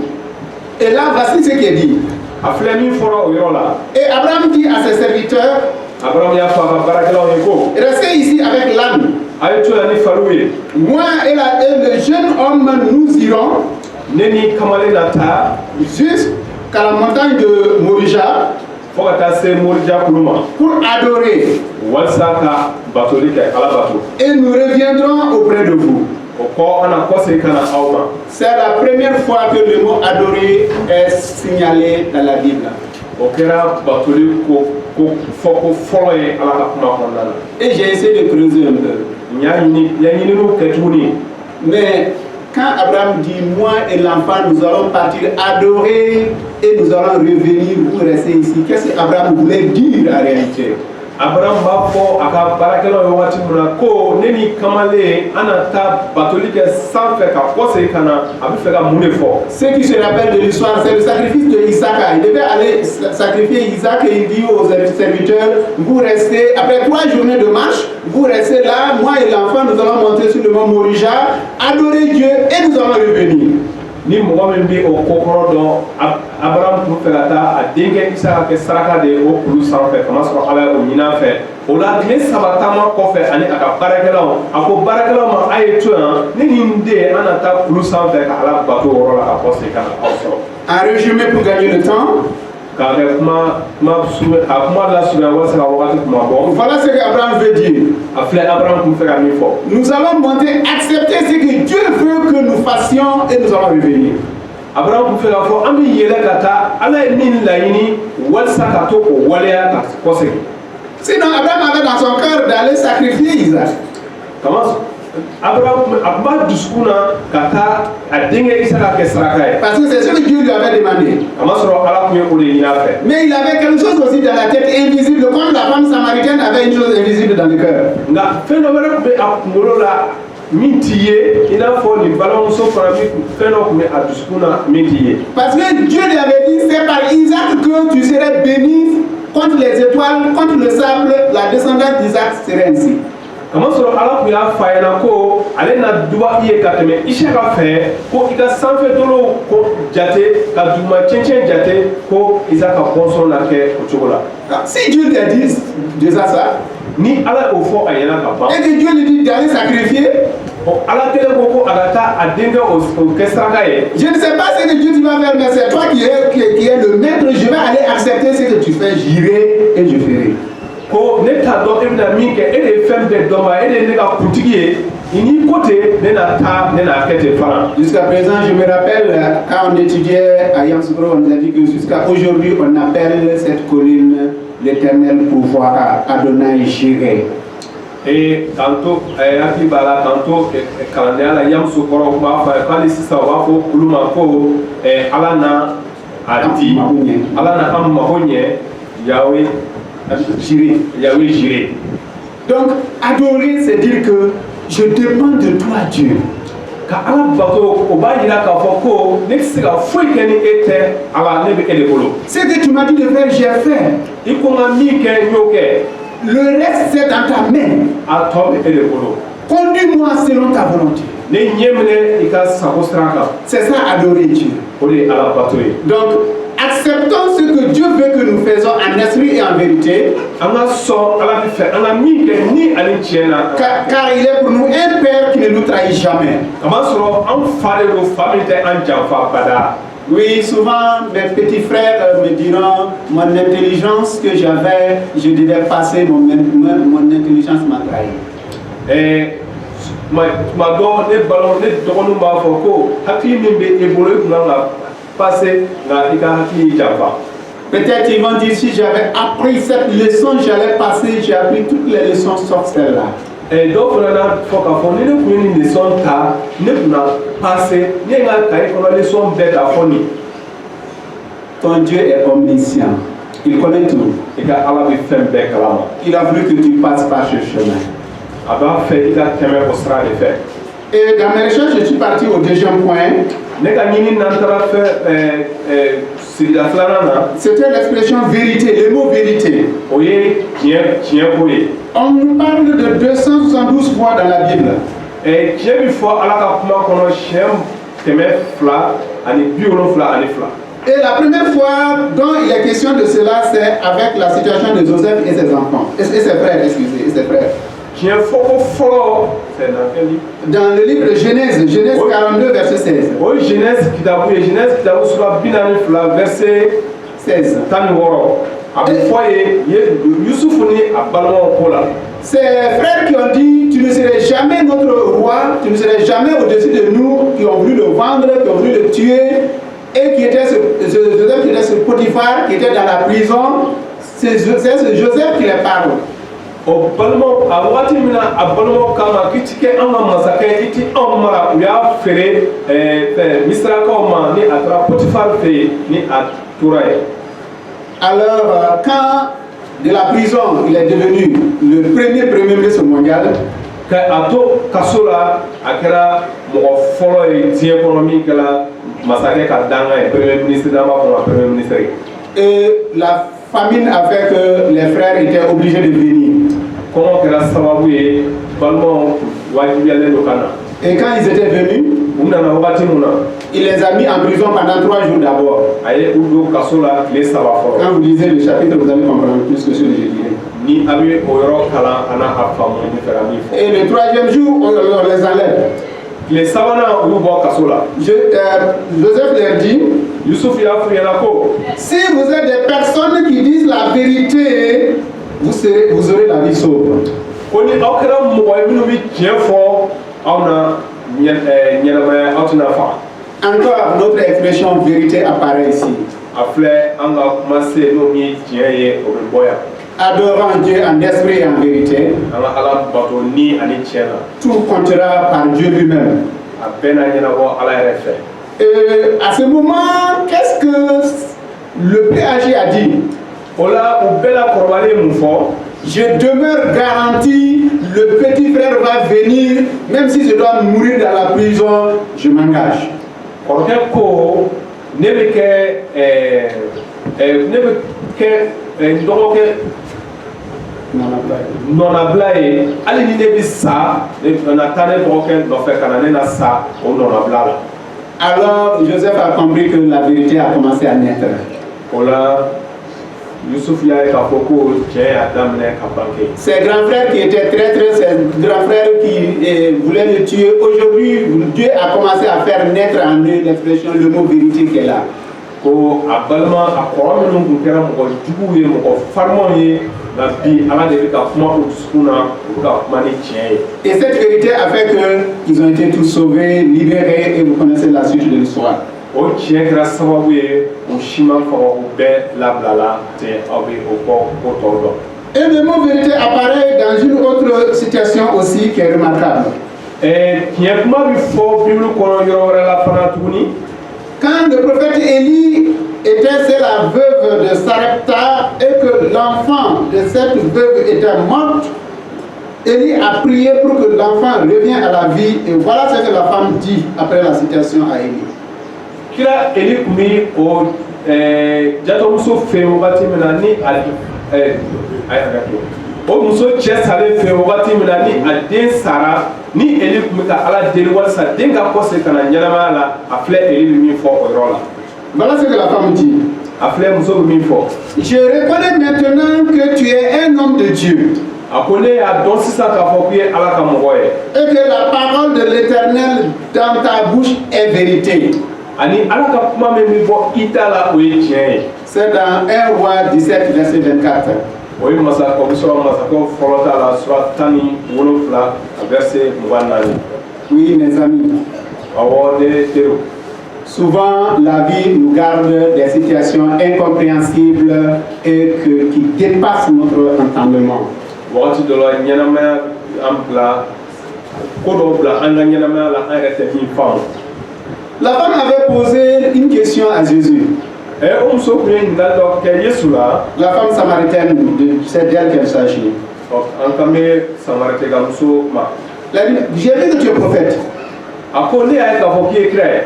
Et là, voici ce qui est dit. A filɛ min fɔra o yɔrɔ la. Et Abraham dit à ses serviteurs, Abraham y'a fɔ a ka baarakɛlaw ye ko. Restez ici avec l'âne. A ye to yan ni faliw ye. Moi et le jeune homme, nous irons. Ne ni kamalen na taa. Jusqu'à la montagne de Morija. Fo ka taa se Morija kulu ma. Pour adorer. Walasa ka batoli kɛ Ala bato. Et nous reviendrons auprès de vous. O kɔ an na kɔsegin ka na aw ma. C'est la première fois que le mot adorer est signalé dans la Bible. O kɛra batoli ko fɔ ko fɔlɔ ye Ala ka kuma kɔnɔna na. Et j'ai essayé de creuser un peu. N y'a ɲininiw kɛ tuguni. Mais quand Abraham dit, moi et l'enfant, nous allons partir adorer et nous allons revenir, vous restez ici. Qu'est-ce qu'Abraham voulait dire en réalité? Abraham b'a fɔ a ka baarakɛlaw ye waati min na ko ne ni kamalen an na taa batoli kɛ sanfɛ ka kɔsegin ka na a bɛ fɛ ka mun de fɔ. Ceux qui se rappellent de l'histoire, c'est le sacrifice de Isaac. Il devait aller sacrifier Isaac et il dit aux serviteurs, vous restez, après 3 journées de marche, vous restez là, moi et l'enfant, nous allons monter sur le mont Morija, adorer Dieu et nous allons revenir. Ni mɔgɔ min bɛ o ko kɔrɔ dɔn Abraham tun fɛ ka taa a denkɛ Isaka kɛ saraka de ye o kulu sanfɛ kamasɔrɔ Ala ye o ɲin'a fɛ o la tile 3 taama kɔfɛ ani a ka baarakɛlaw a ko baarakɛlaw ma a ye to yan ne ni n den an na taa kulu sanfɛ ka Ala bato o yɔrɔ la ka kɔsegin ka na aw sɔrɔ. En résumé, pour gagner le temps, k'a kɛ kuma lasurunya walasa ka wagati kuma bɔ. Voilà ce qu'Abraham veut dire. A filɛ Abraham tun fɛ ka min fɔ. Nous allons monter, accepter ce que Dieu veut que nous fassions et nous allons revenir. Abraham tun fɛ k'a fɔ an bɛ yɛlɛ ka taa Ala ye min laɲini walasa ka to o waleya ka kɔsegin. Sinon, Abraham avait dans son cœur d'aller sacrifier Isaac. Comment? Abraham a tun b'a dusukun na ka taa a denkɛ Isaka kɛ saraka ye. Parce que c'est ce que Dieu lui avait demandé. Kamasɔrɔ Ala tun ye o de ɲini a fɛ. Mais il avait quelque chose aussi dans la tête invisible, comme la femme samaritaine avait une chose invisible dans le cœur. Nka fɛn dɔ wɛrɛ tun bɛ a kunkolo la min t'i ye i n'a fɔ nin balimamuso fana fɛn dɔ tun bɛ a dusukun na min t'i ye. Parce que Dieu lui avait dit, c'est par Isaac que tu serais béni contre les étoiles, contre le sable, la descendance d'Isaac serait ainsi. Kamasɔrɔ Ala tun y'a f'a ɲɛna ko ale na duba i ye ka tɛmɛ Isaka fɛ ko i ka sanfɛ dolow ko jate ka duguma cɛncɛn jate ko Isaka bɔnsɔn na kɛ o cogo la. Si Dieu lui a dit déjà ça, ni Ala y'o fɔ a ɲɛna ka ban. Et que Dieu lui dit d'aller sacrifier. Ala kelen ko ko a ka taa a denkɛ o kɛ saraka ye. Je ne sais pas ce que Dieu tu vas faire, mais c'est toi qui es le maître. Je vais aller accepter ce que tu fais. J'irai et je ferai. Ko ne t'a dɔn e bɛna min kɛ e de ye fɛn bɛɛ dɔn ba e de ye ne ka kuntigi ye i n'i ko ten ne na taa ne na kɛ ten fana. Jusqu'à présent je me rappelle quand on étudiait à Yamoussoukro on nous a dit que jusqu'à aujourd'hui on appelle cette colline l'Éternel pouvoir Adonai Jireh. Et tantôt hakili b'a la tantôt kalandenya la Yamoussoukro u b'a fɔ k'ale sisan u b'a fɔ olu ma ko Ala na a di Ala na an mago ɲɛ Yahweh Yahweh Jireh. Donc, adorer, c'est dire que je dépends de toi, Dieu. Ka Ala bato o b'a yira k'a fɔ ko ne tɛ se ka foyi kɛ ni e tɛ Ala ne bɛ e de bolo. Ce que tu m'as dit de faire, j'ai fait. I ko n ka min kɛ n y'o kɛ. Le reste, c'est dans ta main. a tɔ bɛ e de bolo. Conduis-moi selon ta volonté. Ne ɲɛ minɛ i ka sago sira kan. C'est ça, adorer Dieu. O de ye Ala bato ye. Donc, acceptons ce que Dieu veut que nous faisons en esprit et en vérité. An ka sɔn Ala bɛ fɛ an ka min kɛ ni ani tiɲɛ na. Car il est pour nous un Père qui ne nous trahit jamais. Kamasɔrɔ an fa de don, fa min tɛ an janfa bada. Oui, souvent mes petits frères me diront mon intelligence que j'avais, je devais passer, mon intelligence m'a trahi. Tuma dɔ ne balimaw ne dɔgɔninw b'a fɔ ko hakili min bɛ e bolo e kun kan ka passer nka i ka hakili y'i janfa. Peut-être ils vont dire si j'avais appris cette leçon, j'allais passer, j'ai appris toutes les leçons sauf celle-là. Dɔw fana n'a fɔ k'a fɔ ni ne kun ye nin leçon ta ne kun na passer ne ye n ka kaye kɔnɔ leçon bɛɛ ta fɔ nin. Ton Dieu est omniscient, il connaît tout. I ka Ala bɛ fɛn bɛɛ kalama. Il a voulu que tu passes par ce chemin. A b'a fɛ i ka tɛmɛ o sira de fɛ. Et dans mes recherches, je suis parti au deuxième point. Ne ka ɲini n'an taara fɛ sigida filanan na. C'était l'expression vérité, le mot vérité. O ye tiɲɛ ko ye. On nous parle de 272 fois dans la Bible. Tiɲɛ bi fɔ Ala ka kuma kɔnɔ siɲɛ 772. Et la première fois dont il est question de cela, c'est avec la situation de Joseph et ses enfants, et ses frères, excusez, et ses frères. Tiɲɛ fɔko fɔlɔ c'est dans quel livre? Dans le livre de Genèse, Genèse 42, verset 16. O ye Genèse kitabu ye, Genèse kitabu sura 42 verset 16. 16. A bɛ fɔ ye Yusufu ni a balimaw ko la. Ces frères qui ont dit, tu ne serais jamais notre roi, tu ne serais jamais au-dessus de nous, qui ont voulu le vendre, qui ont voulu le tuer, et qui était Joseph qui était ce Potiphar, qui était dans la prison, c'est Joseph qui les parle. O balimaw a waati min na a balimaw k'a ma k'i ti kɛ an ka masakɛ i ti anw mara u y'a feere misirakaw ma ni a taara Potifar fɛ yen ni a tora yen. Alors, quand de la prison, il est devenu le premier ministre mondial. K'a to kaso la a kɛra mɔgɔ fɔlɔ ye diɲɛ kɔnɔ min kɛra masakɛ ka danga ye, premier ministre n'an b'a fɔ ma premier ministre. Et la famine a fait que les frères étaient obligés de venir. Kɔngɔ kɛra sababu ye balimaw wajibiyalen don ka na. Et quand ils étaient venus, u nana wagati min na. Il les a mis en prison pendant 3 jours d'abord. A ye u don kaso la tile 3 fɔlɔ. Quand vous lisez le chapitre, vous allez comprendre plus que ce que je dirai. Ni a bɛ o yɔrɔ kalan a n'a a faamu ni fɛra min fɔ. Et le 3e jour, on les enlève. Tile 3nan u y'u bɔ kaso la. Joseph leur dit, Yusuf y'a f'u ɲɛna ko. si vous êtes des personnes qui disent la vérité, vous aurez la vie sauve. Ko ni aw kɛra mɔgɔ ye minnu bɛ tiɲɛ fɔ aw na ɲɛnamaya aw tɛna faga. Encore notre expression vérité apparaît ici. A filɛ an ka kuma se n'o min ye tiɲɛ ye o bɛ bɔ yan. Adorant Dieu en esprit et en vérité. An ka Ala bato ni ani tiɲɛ na. Tout comptera par Dieu lui-même. A bɛɛ n'a ɲɛnabɔ Ala yɛrɛ fɛ. Et à ce moment, qu'est-ce que le PAG a dit? O la u bɛɛ la kɔrɔbalen mun fɔ. Je demeure garanti, le petit frère va venir, même si je dois mourir dans la prison, je m'engage. Kɔrɔkɛ ko ne bɛ kɛ dɔgɔkɛ nɔnabila ye hali ni ne bɛ sa na taa ne dɔgɔkɛ nɔfɛ ka na ne na sa o nɔnabila la. Alors Joseph a compris que la vérité a commencé à naître. O la Yusuf y'a ye k'a fɔ ko tiɲɛ y'a daminɛ ka bange. Ses grands frères qui étaient traîtres, ses grands frères qui voulaient le tuer, aujourd'hui Dieu a commencé à faire naître en eux l'expression, le mot vérité qui est là. Ko a balima a kɔrɔ minnu tun kɛra mɔgɔ juguw ye mɔgɔ farimanw ye nka bi Ala de bɛ ka kuma u dusukun na u bɛ ka kuma ni tiɲɛ ye. Et cette vérité a fait qu'ils ont été tous sauvés, libérés, et vous connaissez la suite de l'histoire. O tiɲɛ kɛra sababu ye o siman faga u bɛɛ labilala ten aw bɛ o kɔ o tɔw dɔn. Et le mot vérité apparaît dans une autre situation aussi qui est remarquable. Tiɲɛ kuma bɛ fɔ Bible kɔnɔ yɔrɔ wɛrɛ la fana tuguni. Quand le prophète Élie était la veuve de Sarepta et que l'enfant de cette veuve était morte, Élie a prié pour que l'enfant revienne à la vie, et voilà ce que la femme dit après la citation à Élie. Kira Élie kun bɛ o jatɔmuso fɛ yen wagati min na ni o muso cɛ salen fɛ wagati min na ni a den sara ni Eli tun bɛ ka Ala deli walasa den ka kɔse ka na ɲɛnamaya la a filɛ Eli bɛ min fɔ o yɔrɔ la. Voilà ce que la femme dit. A filɛ muso bɛ min fɔ. Je reconnais maintenant que tu es un homme de Dieu. A ko ne y'a dɔn sisan k'a fɔ k'i ye Ala ka mɔgɔ ye. Et que la parole de l'Éternel dans ta bouche est vérité. Ani Ala ka kuma min bɛ bɔ i da la o ye tiɲɛ ye. C'est dans 1 Roi 17 verset 24. O ye o bɛ sɔrɔ masakɛw fɔlɔ ta la sura 17 a verset 24. Oui, mes amis. Awɔ ne teriw. Souvent, la vie nous garde des situations incompréhensibles et qui dépassent notre entendement. Wagati dɔ la ɲɛnamaya an bila ko dɔw bila an ka ɲɛnamaya la an yɛrɛ tɛ min faamu. La femme avait posé une question à Jésus. O muso tun ye ɲininkali dɔ kɛ Yesu la. La femme samaritaine, c'est d'elle qu'elle s'agit. An kan bɛ Samaritɛka muso ma. J'ai vu que tu es prophète. A ko ne y'a ye k'a fɔ k'i ye kira ye.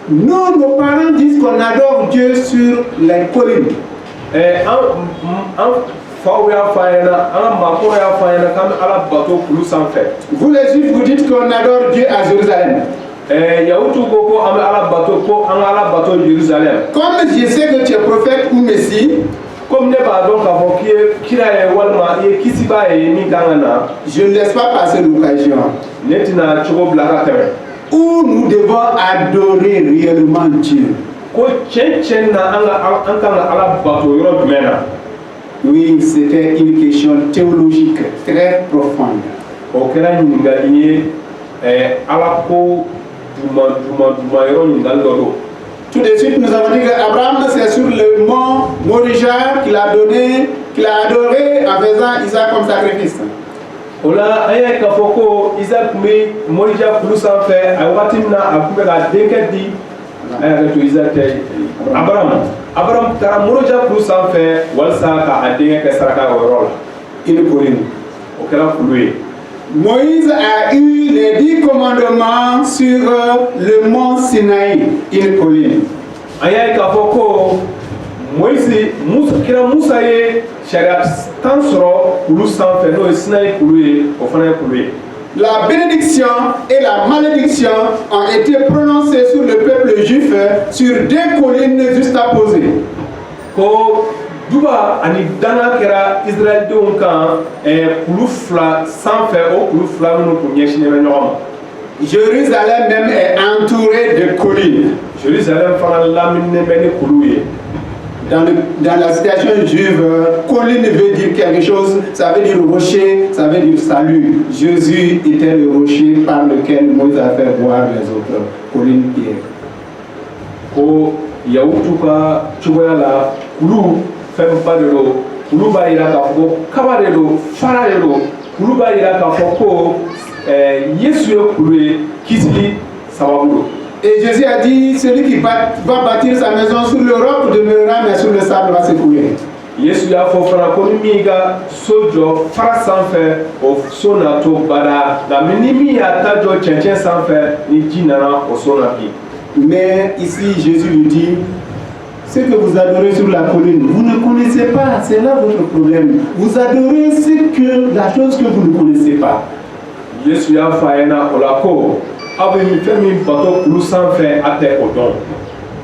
Nous, nos parents disent qu'on adore Dieu sur les collines. An faw y'a fɔ an ɲɛna, an ka maakɔrɔw y'a fɔ an ɲɛna k'an bɛ Ala bato kulu sanfɛ. Vous les Juifs, vous dites qu'on adore Dieu à Jérusalem. Yahudiw ko an bɛ Ala bato ko an ka Ala bato Jérusalem. Comme je sais que tu es prophète ou Messie, comme ne b'a dɔn k'a fɔ k'i ye kira ye walima i ye kisibaa ye min kan ka na. je ne laisse pas passer l'occasion. Ne tɛna cogo bila ka tɛmɛ. Où nous devons adorer réellement Dieu. Ko tiɲɛ na an kan ka Ala bato yɔrɔ jumɛn na. Oui, c'était une question théologique très profonde. O kɛra ɲininkali ye Ala ko duma yɔrɔ ɲininkali dɔ don. Tout de suite, nous avons dit qu'Abraham, c'est sur le mont Moriah qu'il a adoré en faisant Isaac comme sacrifice. O la an y'a k'a fɔ ko Isaac tun bɛ Moriah kulu sanfɛ a wagati min na a tun bɛ ka denkɛ di a y'a kɛ to Isaac tɛ Abraham taara Moriah kulu sanfɛ walasa k'a denkɛ kɛ saraka o yɔrɔ la. Une colline. O kɛra kulu ye. Moïse a eu les 10 commandements sur le mont Sinaï, une colline. An y'a k'a fɔ ko kira Musa ye sariya 10 sɔrɔ kulu sanfɛ n'o ye Sinaï kulu ye o fana ye kulu ye. La bénédiction et la malédiction ont été prononcées sur le peuple juif sur 2 collines juste apposées. Ko duba ani danga kɛra Israɛlidenw kan kulu fila sanfɛ o kulu fila minnu tun ɲɛsinnen bɛ ɲɔgɔn ma. Jérusalem même est entourée de collines. Jérusalem fana laminen bɛ ni kulu ye. Dans la situation juive, colline veut dire quelque chose, ça veut dire rocher, ça veut dire salut. Jésus était le rocher par lequel Moïse a fait boire les autres collines pierres. Ko Yahudiw ka cogoya la kulu fɛnba de don, kulu b'a yira k'a fɔ ko kaba de don, fara de don, kulu b'a yira k'a fɔ ko Yesu ye kulu ye kisili sababu don. Et Jésus a dit, celui qui va bâtir sa maison sur le roc demeurera, mais sur le sable va s'écrouler. Yesu y'a fɔ fana ko ni min ka so jɔ fara sanfɛ o so na to bada nka ni min y'a ta jɔ cɛncɛn sanfɛ ni ji nana o so na bi. Mais ici Jésus lui dit, ce que vous adorez sur la colline, vous ne connaissez pas, c'est là votre problème. Vous adorez la chose que vous ne connaissez pas. Yesu y'a fɔ a ɲɛna o la ko aw bɛ fɛn min bato kulu sanfɛ a tɛ o dɔn.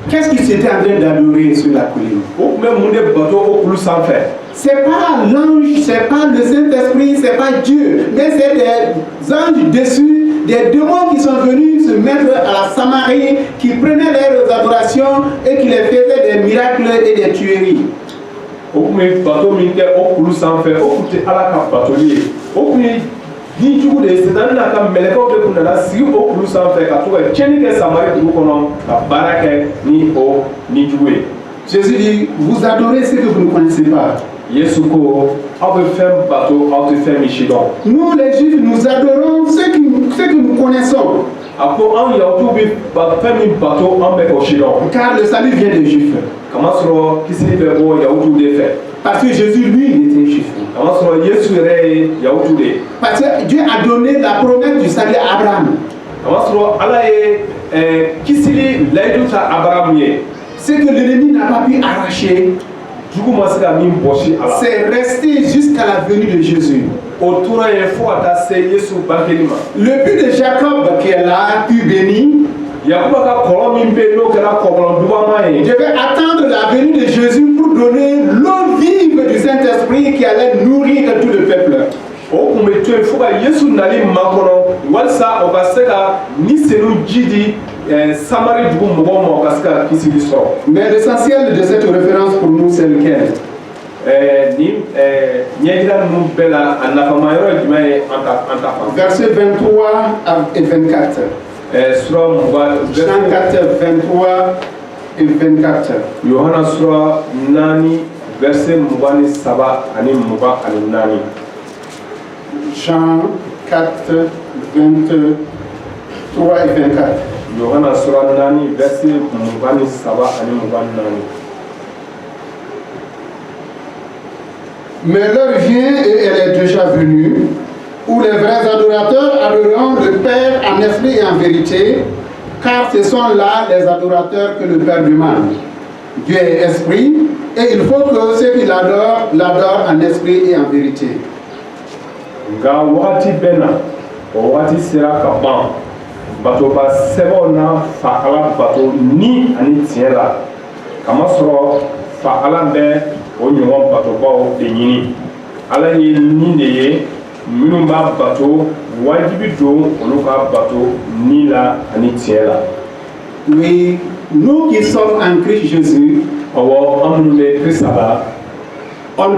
Qu'est-ce qu'ils étaient en train d'adorer sur la colline? O tun bɛ mun de bato o kulu sanfɛ? C'est pas l'ange, c'est pas le Saint-Esprit, c'est pas Dieu, mais c'est des anges dessus, des démons qui sont venus se mettre à la Samarie, qui prenaient leurs adorations et qui les faisaient des miracles et des tueries. O tun bɛ bato min kɛ o kulu sanfɛ o tun tɛ Ala ka batoli ye. O tun ye ni jugu de ye Sitani n'a ka mɛlɛkɛw de tun nana sigi o kulu sanfɛ ka to ka tiɲɛni kɛ Samari dugu kɔnɔ ka baara kɛ ni o ni jugu ye. Jésus dit, vous adorez ce que vous ne connaissez pas. Yesu ko aw bɛ fɛn bato aw tɛ fɛn min si dɔn. Nous les Juifs, nous adorons ce que nous connaissons. A ko anw Yahudiw bɛ fɛn min bato anw bɛ k'o si dɔn. Car le salut vient des Juifs. Kamasɔrɔ kisili bɛ bɔ Yahudiw de fɛ. Parce que Jésus, lui, il était juif. Kamasɔrɔ Yesu yɛrɛ ye Yahudiw de ye. Parce que Dieu a donné la promesse du salut à Abraham. Kamasɔrɔ Ala ye kisili layidu ta Abaramu ye. Ce que l'ennemi n'a pas pu arracher, C'est resté jusqu'à la venue de Jésus. Le but de Jacob qui est là, puis béni, devait attendre la venue de Jésus pour donner l'eau vive du Saint-Esprit qui allait nourrir tout le peuple. Mais l'essentiel de cette référence pour nous, c'est lequel? Versets 23 et 24. Jean 4, 23 et 24. Yohana sura nani verset mubani saba ani muba ani nani. Jean 4, 23 et 24. Yohana sura nani verset mubani saba ani muba nani. Mais l'heure vient et elle est déjà venue, où les vrais adorateurs adoreront le Père en esprit et en vérité, car ce sont là les adorateurs que le Père demande. Dieu est esprit, et il faut que ceux qui l'adorent en esprit et en vérité. Nga wati bena, wati sera kaban, bato ba sebo na fa ala bato ni ani tiela, kama soro fa ala be o nyuwa bato ba o denyini, ala ye ni neye. Minumba bato wajibi do oluka bato nila ani tiela. Oui, nous qui sommes en Christ Jésus, on ne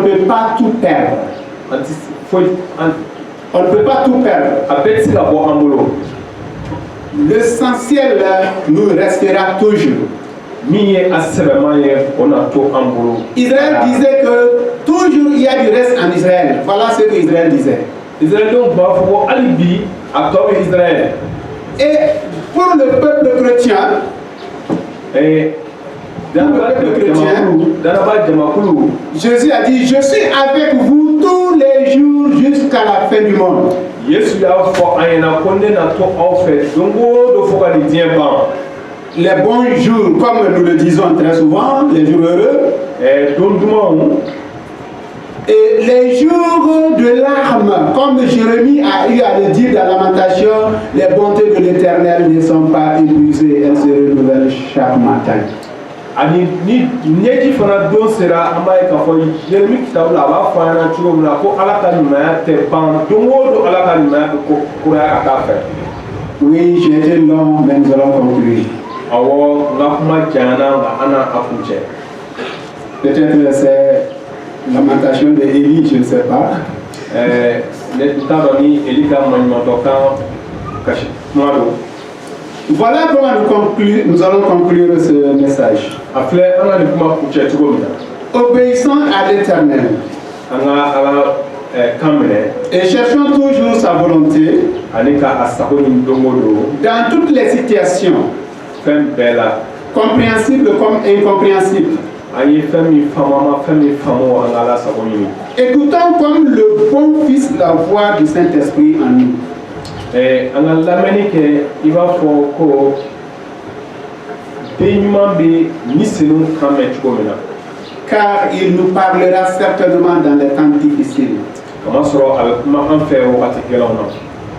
peut pas tout perdre. On ne peut pas tout perdre. L'essentiel nous restera toujours. Israël disait que toujours il y a du reste en Israël. Voilà ce que Israël disait. Et pour le peuple chrétien, Jésus a dit, je suis avec vous tous les jours jusqu'à la fin du monde. Les bons jours, comme nous le disons très souvent, les jours heureux, et les jours de larmes, comme Jérémie a eu à le dire dans Lamentation, les bontés de l'Éternel ne sont pas épuisées, elles se renouvellent chaque matin. Ani ni neji fana don sera ambaye ka fo Jérémie kitabula aba fana chugo muna ko ala ka nyuma te ban dongo do ala ka nyuma ko ya ka fa. Oui, j'ai été long, mais nous allons conclure. Awo nga kuma jana nga ana akunche. Peut-être c'est Lamentation de Élie, je ne sais pas. Ne tutadoni Elika manyotoka kashi mwado. Voilà comment nous allons conclure ce message. Obéissant à l'Éternel et cherchons toujours sa volonté dans toutes les situations, compréhensibles comme incompréhensibles. Écoutons comme le bon Fils la voix du Saint-Esprit en nous. Car il nous parlera certainement dans les temps difficiles.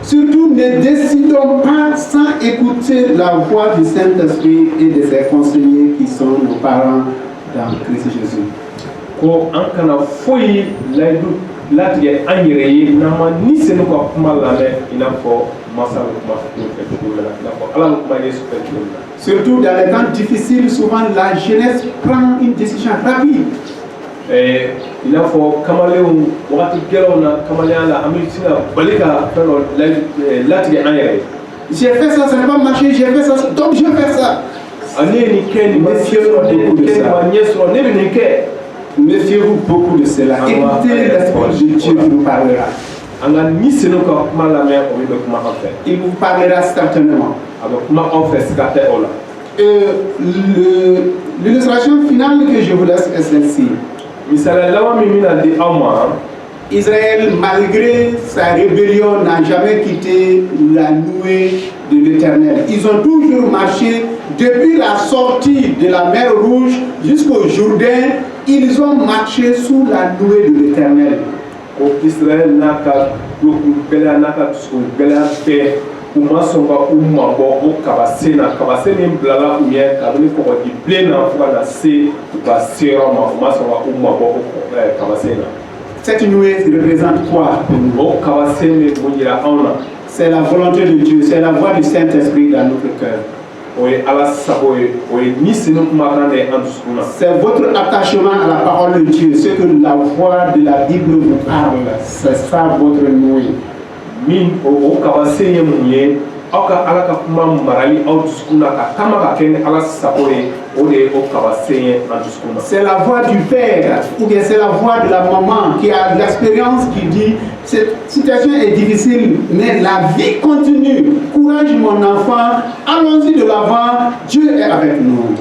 Surtout, ne décidons pas sans écouter la voix du Saint-Esprit et de ses conseillers qui sont nos parents dans Christ Jésus. Surtout dans les temps difficiles, souvent la jeunesse prend une décision rapide. J'ai fait ça, ça n'a pas marché, j'ai fait ça, donc je vais faire ça. Méfiez-vous beaucoup de cela. Écoutez l'Esprit de Dieu qui nous parlera. Il vous parlera certainement. L'illustration finale que je vous laisse est celle-ci. Israël, malgré sa rébellion, n'a jamais quitté la nuée de l'Éternel. Ils ont toujours marché Depuis la sortie de la mer Rouge jusqu'au Jourdain, ils ont marché sous la nuée de l'Éternel. Ko Israël n'a qu'à gɛlɛya n'a ka dusukun gɛlɛya bɛɛ u ma sɔn ka u mabɔ o kabasen na kabasen min bilala u ɲɛ kabini kɔgɔji bilen na fo ka na se u ka seyɔrɔ ma u ma sɔn ka u mabɔ o kabasen na. Cette nuée représente quoi? O kabasen bɛ mun yira anw na. C'est la volonté de Dieu, c'est la voix du Saint-Esprit dans notre cœur. O ye Ala sago ye o ye ni sini kumakan de ye an dusukun na. C'est votre attachement à la parole de Dieu, ce que la voix de la Bible vous parle, c'est ça votre nuée. Min o kabasen ye mun ye aw ka Ala ka kuma marali aw dusukun na ka taama ka kɛ ni Ala sago ye o de ye o kabasen ye an dusukun na. C'est la voix du père ou bien c'est la voix de la maman qui a l'expérience qui dit cette situation est difficile mais la vie continue. Courage mon enfant, allons-y de l'avant, Dieu est avec nous.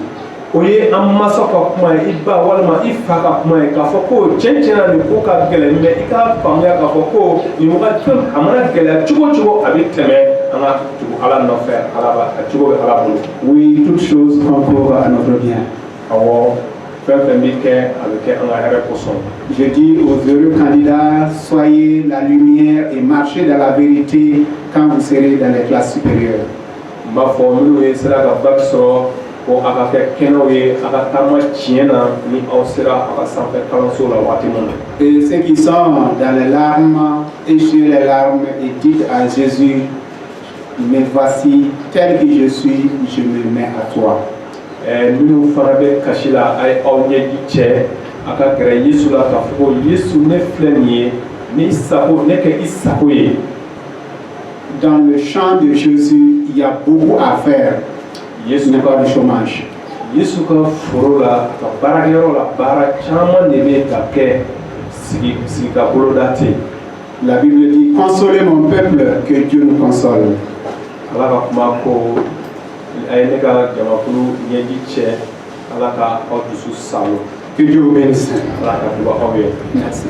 O ye an mansaw ka kuma ye i ba walima i fa ka kuma ye k'a fɔ ko tiɲɛ tiɲɛna nin ko ka gɛlɛn mais i k'a faamuya k'a fɔ ko nin wagati a mana gɛlɛya cogo o cogo a bɛ tɛmɛ an ka tugu Ala nɔfɛ a cogo bɛ Ala bolo. Oui, toutes choses concourent à notre bien. Awɔ fɛn fɛn bɛ kɛ a bɛ kɛ an ka hɛrɛ kosɔn. Je dis aux heureux candidats, soyez la lumière et marchez dans la vérité quand vous serez dans les classes supérieures. N b'a fɔ minnu ye sera ka bac sɔrɔ ko a ka kɛ kɛnɛw ye a ka taama tiɲɛ na ni aw sera a ka sanfɛ kalanso la waati min na. Et ceux qui sont dans les larmes, échouez les larmes et dites à Jésus, me voici tel que je suis, je me mets à toi. Minnu fana bɛ kasi la a ye aw ɲɛji cɛ a ka gɛrɛ Yesu la k'a fɔ ko Yesu ne filɛ nin ye ni sago ne kɛ i sago ye. Dans le champ de Jésus, il y a beaucoup à faire. Yesu n'est pas du chômage. Yesu ka foro la ka baarakɛyɔrɔ la baara caman de bɛ ka kɛ sigi ka boloda ten. La Bible dit, consolez mon peuple, que Dieu nous console. Ala ka kuma ko a ye ne ka jamakulu ɲɛji cɛ Ala ka aw dusu salo. Que Dieu vous bénisse. Ala ka duba aw ye. Merci.